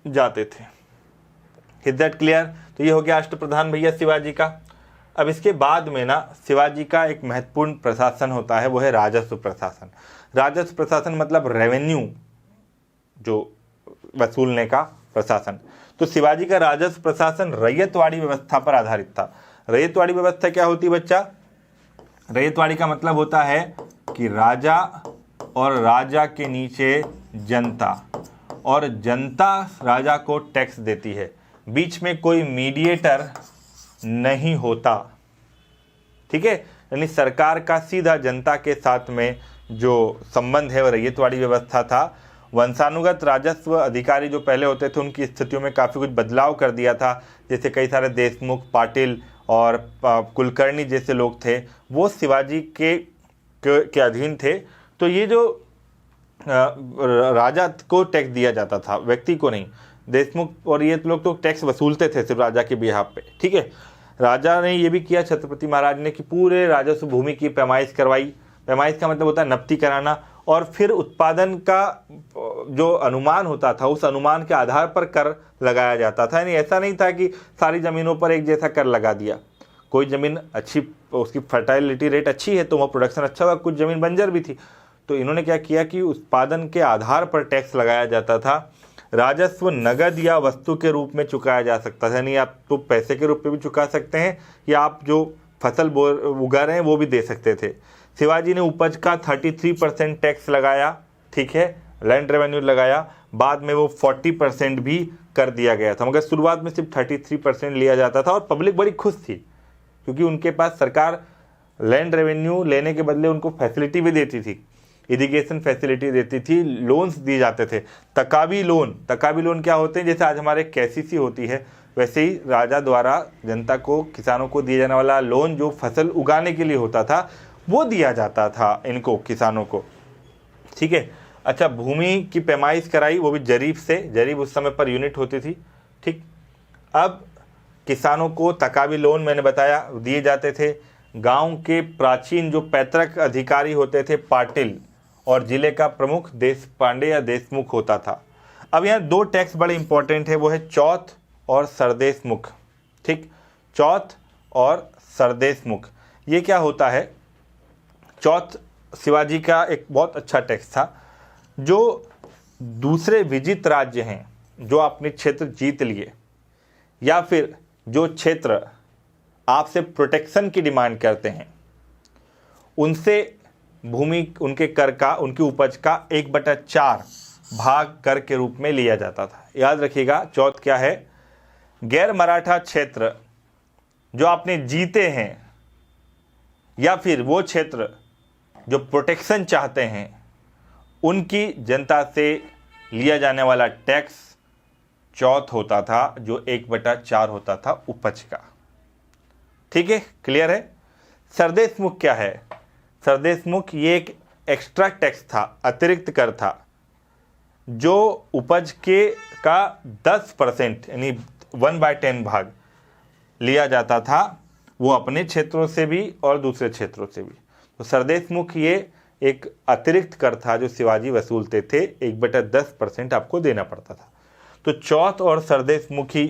जाते थे। Is that clear? तो ये हो गया अष्टप्रधान भैया शिवाजी का। अब इसके बाद में ना शिवाजी का एक महत्वपूर्ण प्रशासन होता है, वो है राजस्व प्रशासन। राजस्व प्रशासन मतलब रेवेन्यू जो वसूलने का प्रशासन। तो शिवाजी का राजस्व प्रशासन रैयतवाड़ी व्यवस्था पर आधारित था। रैयतवाड़ी व्यवस्था क्या होती है बच्चा? रैयतवाड़ी का मतलब होता है कि राजा और राजा के नीचे जनता, और जनता राजा को टैक्स देती है, बीच में कोई मीडिएटर नहीं होता। ठीक है, यानी सरकार का सीधा जनता के साथ में जो संबंध है वो रैयतवाड़ी व्यवस्था था। वंशानुगत राजस्व अधिकारी जो पहले होते थे उनकी स्थितियों में काफ़ी कुछ बदलाव कर दिया था। जैसे कई सारे देशमुख, पाटिल और कुलकर्णी जैसे लोग थे, वो शिवाजी के अधीन थे। तो ये जो राजा को टैक्स दिया जाता था, व्यक्ति को नहीं। देशमुख और ये लोग तो टैक्स वसूलते थे सिर्फ राजा के बिहाफ पे। ठीक है, राजा ने ये भी किया, छत्रपति महाराज ने, कि पूरे राजस्व भूमि की पैमाइश करवाई। पैमाइश का मतलब होता है नप्ती कराना, और फिर उत्पादन का जो अनुमान होता था उस अनुमान के आधार पर कर लगाया जाता था। यानी ऐसा नहीं था कि सारी ज़मीनों पर एक जैसा कर लगा दिया। कोई ज़मीन अच्छी, उसकी फर्टाइलिटी रेट अच्छी है तो वह प्रोडक्शन अच्छा हुआ, कुछ ज़मीन बंजर भी थी। तो इन्होंने क्या किया कि उत्पादन के आधार पर टैक्स लगाया जाता था। राजस्व नगद या वस्तु के रूप में चुकाया जा सकता था, यानी आप तो पैसे के रूप में भी चुका सकते हैं, या आप जो फसल उगा रहे हैं वो भी दे सकते थे। शिवाजी ने उपज का 33% टैक्स लगाया। ठीक है, लैंड रेवेन्यू लगाया। बाद में वो 40% भी कर दिया गया था, मगर शुरुआत में सिर्फ 33% लिया जाता था, और पब्लिक बड़ी खुश थी क्योंकि उनके पास सरकार लैंड रेवेन्यू लेने के बदले उनको फैसिलिटी भी देती थी, इरिगेशन फैसिलिटी देती थी, लोन्स दिए जाते थे। तकावी लोन क्या होते हैं? जैसे आज हमारे केसीसी होती है, वैसे ही राजा द्वारा जनता को, किसानों को दिया जाने वाला लोन जो फसल उगाने के लिए होता था वो दिया जाता था इनको, किसानों को। ठीक है, अच्छा, भूमि की पैमाइश कराई, वो भी जरीब से। जरीब उस समय पर यूनिट होती थी। ठीक, अब किसानों को तकावी लोन मैंने बताया दिए जाते थे। गांव के प्राचीन जो पैतृक अधिकारी होते थे पाटिल, और जिले का प्रमुख देश पांडे या देशमुख होता था। अब यहाँ 2 टैक्स बड़े इंपॉर्टेंट है, वो है चौथ और सरदेशमुख। ठीक, चौथ और सरदेशमुख, ये क्या होता है? चौथ शिवाजी का एक बहुत अच्छा टैक्स था। जो दूसरे विजित राज्य हैं जो अपने क्षेत्र जीत लिए, या फिर जो क्षेत्र आपसे प्रोटेक्शन की डिमांड करते हैं, उनसे भूमि, उनके कर का, उनकी उपज का 1/4 भाग कर के रूप में लिया जाता था। याद रखिएगा, चौथ क्या है? गैर मराठा क्षेत्र जो आपने जीते हैं, या फिर वो क्षेत्र जो प्रोटेक्शन चाहते हैं, उनकी जनता से लिया जाने वाला टैक्स चौथ होता था, जो 1/4 होता था उपज का। ठीक है, क्लियर है? सरदेशमुख क्या है? सरदेशमुख ये एक एक्स्ट्रा टैक्स था, अतिरिक्त कर था, जो उपज के का 10% यानी 1/10 भाग लिया जाता था, वो अपने क्षेत्रों से भी और दूसरे क्षेत्रों से भी। तो सरदेशमुख ये एक अतिरिक्त कर था जो शिवाजी वसूलते थे, 1/10% आपको देना पड़ता था। तो चौथ और सरदेशमुखी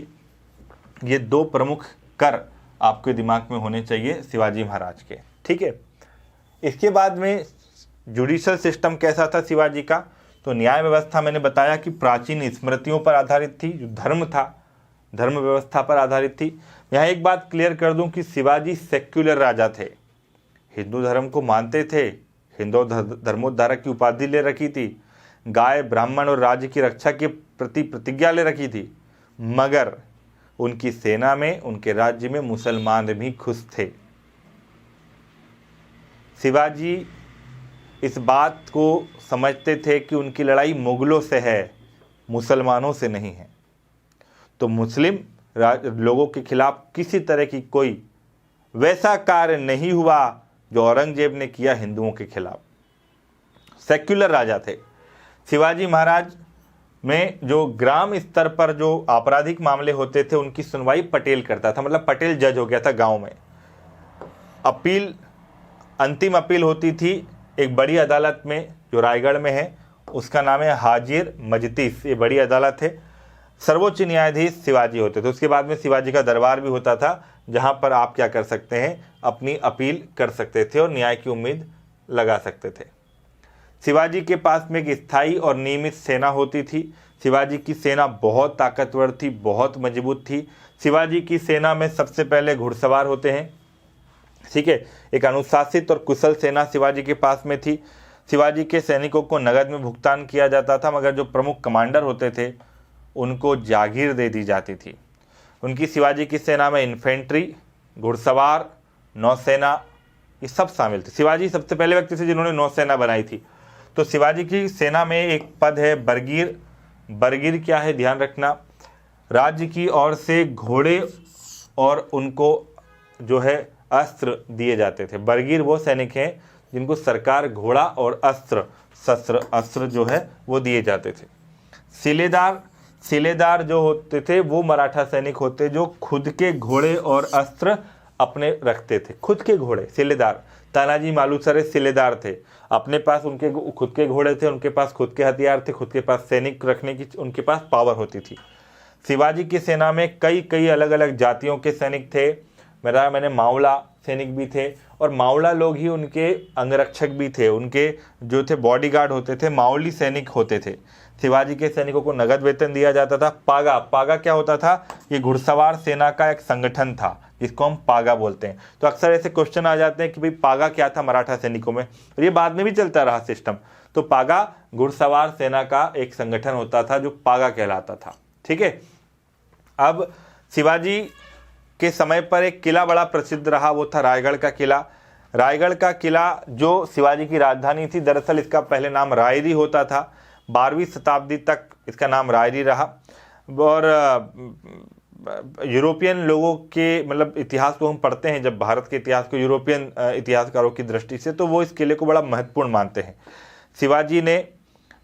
ये 2 प्रमुख कर आपके दिमाग में होने चाहिए शिवाजी महाराज के। ठीक है, इसके बाद में जुडिशल सिस्टम कैसा था शिवाजी का? तो न्याय व्यवस्था मैंने बताया कि प्राचीन स्मृतियों पर आधारित थी, जो धर्म था, धर्म व्यवस्था पर आधारित थी। यहाँ एक बात क्लियर कर दूं कि शिवाजी सेक्युलर राजा थे, हिंदू धर्म को मानते थे, हिंदू धर्मोद्धारक की उपाधि ले रखी थी, गाय, ब्राह्मण और राज्य की रक्षा के प्रति प्रतिज्ञा ले रखी थी, मगर उनकी सेना में, उनके राज्य में मुसलमान भी खुश थे। शिवाजी इस बात को समझते थे कि उनकी लड़ाई मुगलों से है, मुसलमानों से नहीं है। तो मुस्लिम लोगों के खिलाफ किसी तरह की कोई वैसा कार्य नहीं हुआ जो औरंगजेब ने किया हिंदुओं के खिलाफ। सेक्युलर राजा थे। शिवाजी महाराज में जो ग्राम स्तर पर जो आपराधिक मामले होते थे उनकी सुनवाई पटेल करता था, मतलब पटेल जज हो गया था गांव में। अपील, अंतिम अपील होती थी एक बड़ी अदालत में जो रायगढ़ में है, उसका नाम है हाजिर मजलिस। ये बड़ी अदालत है। सर्वोच्च न्यायाधीश शिवाजी होते थे। उसके बाद में शिवाजी का दरबार भी होता था, जहाँ पर आप क्या कर सकते हैं, अपनी अपील कर सकते थे और न्याय की उम्मीद लगा सकते थे। शिवाजी के पास में एक स्थायी और नियमित सेना होती थी। शिवाजी की सेना बहुत ताकतवर थी, बहुत मजबूत थी। शिवाजी की सेना में सबसे पहले घुड़सवार होते हैं, ठीक है। एक अनुशासित और कुशल सेना शिवाजी के पास में थी। शिवाजी के सैनिकों को नगद में भुगतान किया जाता था, मगर जो प्रमुख कमांडर होते थे उनको जागीर दे दी जाती थी। उनकी शिवाजी की सेना में इन्फेंट्री, घुड़सवार, नौसेना, ये सब शामिल थे। शिवाजी सबसे पहले व्यक्ति थे जिन्होंने नौसेना बनाई थी। तो शिवाजी की सेना में एक पद है बरगीर। बरगीर क्या है, ध्यान रखना, राज्य की ओर से घोड़े और उनको जो है अस्त्र दिए जाते थे। बरगीर वो सैनिक हैं जिनको सरकार घोड़ा और अस्त्र जो है वो दिए जाते थे। सिलेदार जो होते थे वो मराठा सैनिक होते जो खुद के घोड़े और अस्त्र अपने रखते थे। खुद के घोड़े, सिलेदार। तानाजी मालुसरे सिलेदार थे, अपने पास उनके खुद के घोड़े थे, उनके पास खुद के हथियार थे, खुद के पास सैनिक रखने की उनके पास पावर होती थी। शिवाजी की सेना में कई अलग अलग जातियों के सैनिक थे। मैंने मावला सैनिक भी थे, और मावला लोग ही उनके अंगरक्षक भी थे। उनके जो थे बॉडीगार्ड होते थे, मावली सैनिक होते थे। शिवाजी के सैनिकों को नगद वेतन दिया जाता था। पागा क्या होता था, ये घुड़सवार सेना का एक संगठन था जिसको हम पागा बोलते हैं। तो अक्सर ऐसे क्वेश्चन आ जाते हैं कि भाई पागा क्या था मराठा सैनिकों में, और ये बाद में भी चलता रहा सिस्टम। तो पागा घुड़सवार सेना का एक संगठन होता था जो पागा कहलाता था, ठीक है। अब शिवाजी के समय पर एक किला बड़ा प्रसिद्ध रहा, वो था रायगढ़ का किला। रायगढ़ का किला जो शिवाजी की राजधानी थी, दरअसल इसका पहले नाम रायरी होता था। 12वीं शताब्दी तक इसका नाम रायरी रहा। और यूरोपियन लोगों के मतलब इतिहास को हम पढ़ते हैं, जब भारत के इतिहास को यूरोपियन इतिहासकारों की दृष्टि से, तो वो इस किले को बड़ा महत्वपूर्ण मानते हैं। शिवाजी ने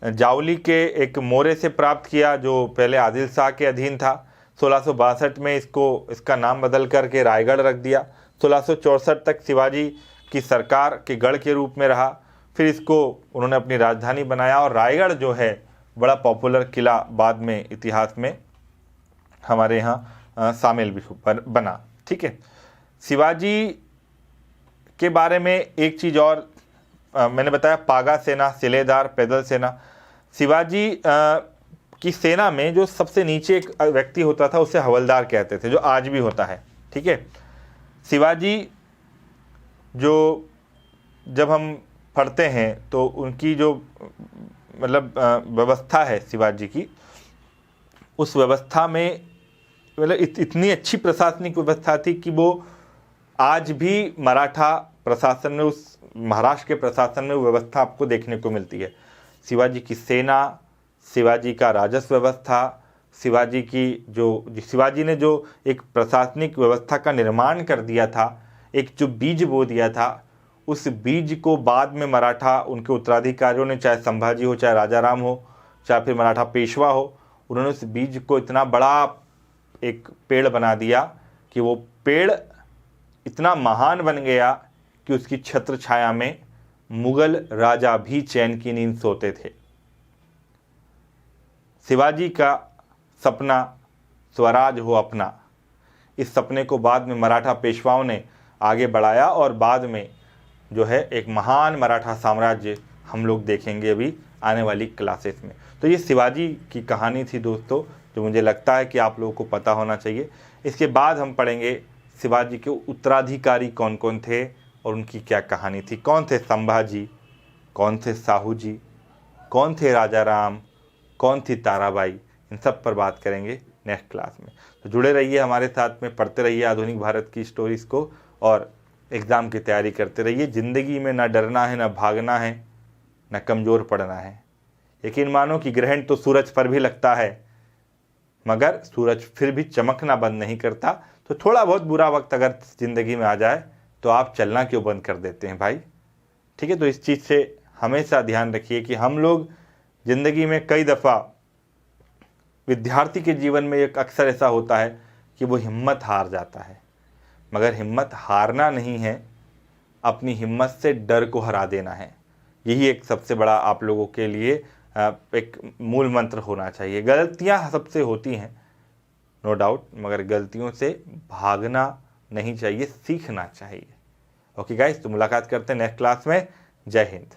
जावली के एक मोरे से प्राप्त किया जो पहले आदिल शाह के अधीन था। 1662 में इसका नाम बदल करके रायगढ़ रख दिया। 1664 तक शिवाजी की सरकार के गढ़ के रूप में रहा। फिर इसको उन्होंने अपनी राजधानी बनाया, और रायगढ़ जो है बड़ा पॉपुलर किला बाद में इतिहास में हमारे यहाँ शामिल भी बना, ठीक है। शिवाजी के बारे में एक चीज़ और मैंने बताया, पागा सेना, सिलेदार, पैदल सेना। शिवाजी की सेना में जो सबसे नीचे एक व्यक्ति होता था उसे हवलदार कहते थे, जो आज भी होता है, ठीक है। शिवाजी जो जब हम पढ़ते हैं तो उनकी जो मतलब व्यवस्था है शिवाजी की, उस व्यवस्था में मतलब इतनी अच्छी प्रशासनिक व्यवस्था थी कि वो आज भी मराठा प्रशासन में, उस महाराष्ट्र के प्रशासन में वो व्यवस्था आपको देखने को मिलती है। शिवाजी की सेना, शिवाजी का राजस्व व्यवस्था, शिवाजी ने जो एक प्रशासनिक व्यवस्था का निर्माण कर दिया था, एक जो बीज बो दिया था, उस बीज को बाद में मराठा उनके उत्तराधिकारियों ने, चाहे संभाजी हो, चाहे राजाराम हो, चाहे फिर मराठा पेशवा हो, उन्होंने उस बीज को इतना बड़ा एक पेड़ बना दिया कि वो पेड़ इतना महान बन गया कि उसकी छत्र छाया में मुगल राजा भी चैन की नींद सोते थे। शिवाजी का सपना स्वराज हो अपना, इस सपने को बाद में मराठा पेशवाओं ने आगे बढ़ाया, और बाद में जो है एक महान मराठा साम्राज्य हम लोग देखेंगे अभी आने वाली क्लासेस में। तो ये शिवाजी की कहानी थी दोस्तों, जो मुझे लगता है कि आप लोगों को पता होना चाहिए। इसके बाद हम पढ़ेंगे शिवाजी के उत्तराधिकारी कौन कौन थे और उनकी क्या कहानी थी। कौन थे संभाजी, कौन थे साहू जी, कौन थे राजा राम, कौन थी ताराबाई, इन सब पर बात करेंगे नेक्स्ट क्लास में। तो जुड़े रहिए हमारे साथ में, पढ़ते रहिए आधुनिक भारत की स्टोरीज़ को, और एग्ज़ाम की तैयारी करते रहिए। ज़िंदगी में ना डरना है, ना भागना है, ना कमज़ोर पड़ना है। यकीन मानो कि ग्रहण तो सूरज पर भी लगता है, मगर सूरज फिर भी चमकना बंद नहीं करता। तो थोड़ा बहुत बुरा वक्त अगर ज़िंदगी में आ जाए तो आप चलना क्यों बंद कर देते हैं भाई, ठीक है। तो इस चीज़ से हमेशा ध्यान रखिए कि हम लोग ज़िंदगी में कई दफ़ा, विद्यार्थी के जीवन में एक अक्सर ऐसा होता है कि वो हिम्मत हार जाता है, मगर हिम्मत हारना नहीं है, अपनी हिम्मत से डर को हरा देना है। यही एक सबसे बड़ा आप लोगों के लिए एक मूल मंत्र होना चाहिए। गलतियां सबसे होती हैं नो डाउट, मगर गलतियों से भागना नहीं चाहिए, सीखना चाहिए। ओके गाइस, तो मुलाकात करते हैं नेक्स्ट क्लास में। जय हिंद।